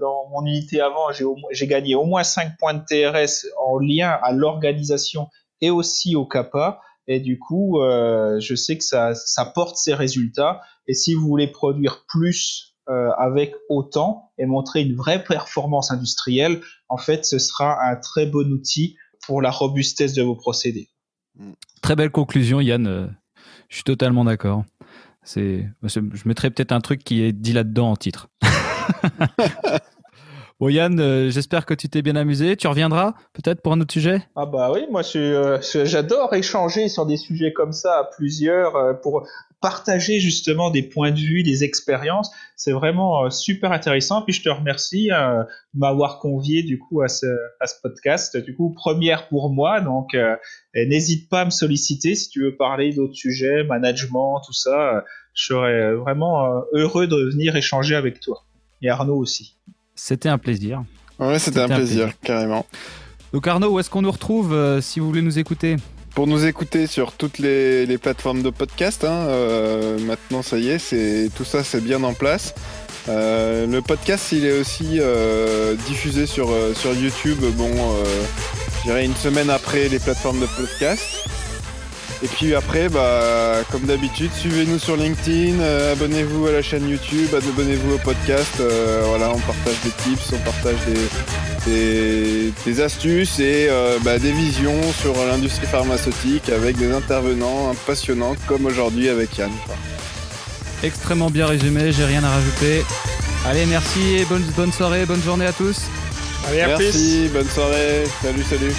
dans mon unité avant, j'ai gagné au moins 5 points de TRS en lien à l'organisation et aussi au CAPA. Et du coup, je sais que ça porte ses résultats. Et si vous voulez produire plus avec autant et montrer une vraie performance industrielle, en fait, ce sera un très bon outil pour la robustesse de vos procédés. Très belle conclusion, Yann. Je suis totalement d'accord. Je mettrais peut-être un truc qui est dit là-dedans en titre. Bon, Yann, j'espère que tu t'es bien amusé. Tu reviendras peut-être pour un autre sujet ? Ah bah oui, moi j'adore échanger sur des sujets comme ça à plusieurs pour partager justement des points de vue, des expériences. C'est vraiment super intéressant. Puis je te remercie de m'avoir convié du coup à ce podcast. Du coup, première pour moi. Donc, n'hésite pas à me solliciter si tu veux parler d'autres sujets, management, tout ça. Je serais vraiment heureux de venir échanger avec toi. Et Arnaud aussi. C'était un plaisir. Ouais, c'était un plaisir, carrément. Donc Arnaud, où est-ce qu'on nous retrouve si vous voulez nous écouter ? Pour nous écouter sur toutes les plateformes de podcast, maintenant ça y est, tout ça c'est bien en place. Le podcast il est aussi diffusé sur YouTube, je dirais une semaine après les plateformes de podcast. Et puis après, comme d'habitude, suivez-nous sur LinkedIn, abonnez-vous à la chaîne YouTube, abonnez-vous au podcast. On partage des tips, on partage des astuces et des visions sur l'industrie pharmaceutique avec des intervenants passionnants comme aujourd'hui avec Yann. Extrêmement bien résumé, j'ai rien à rajouter. Allez, merci et bonne soirée, bonne journée à tous. Allez, à merci, plus. Bonne soirée, salut.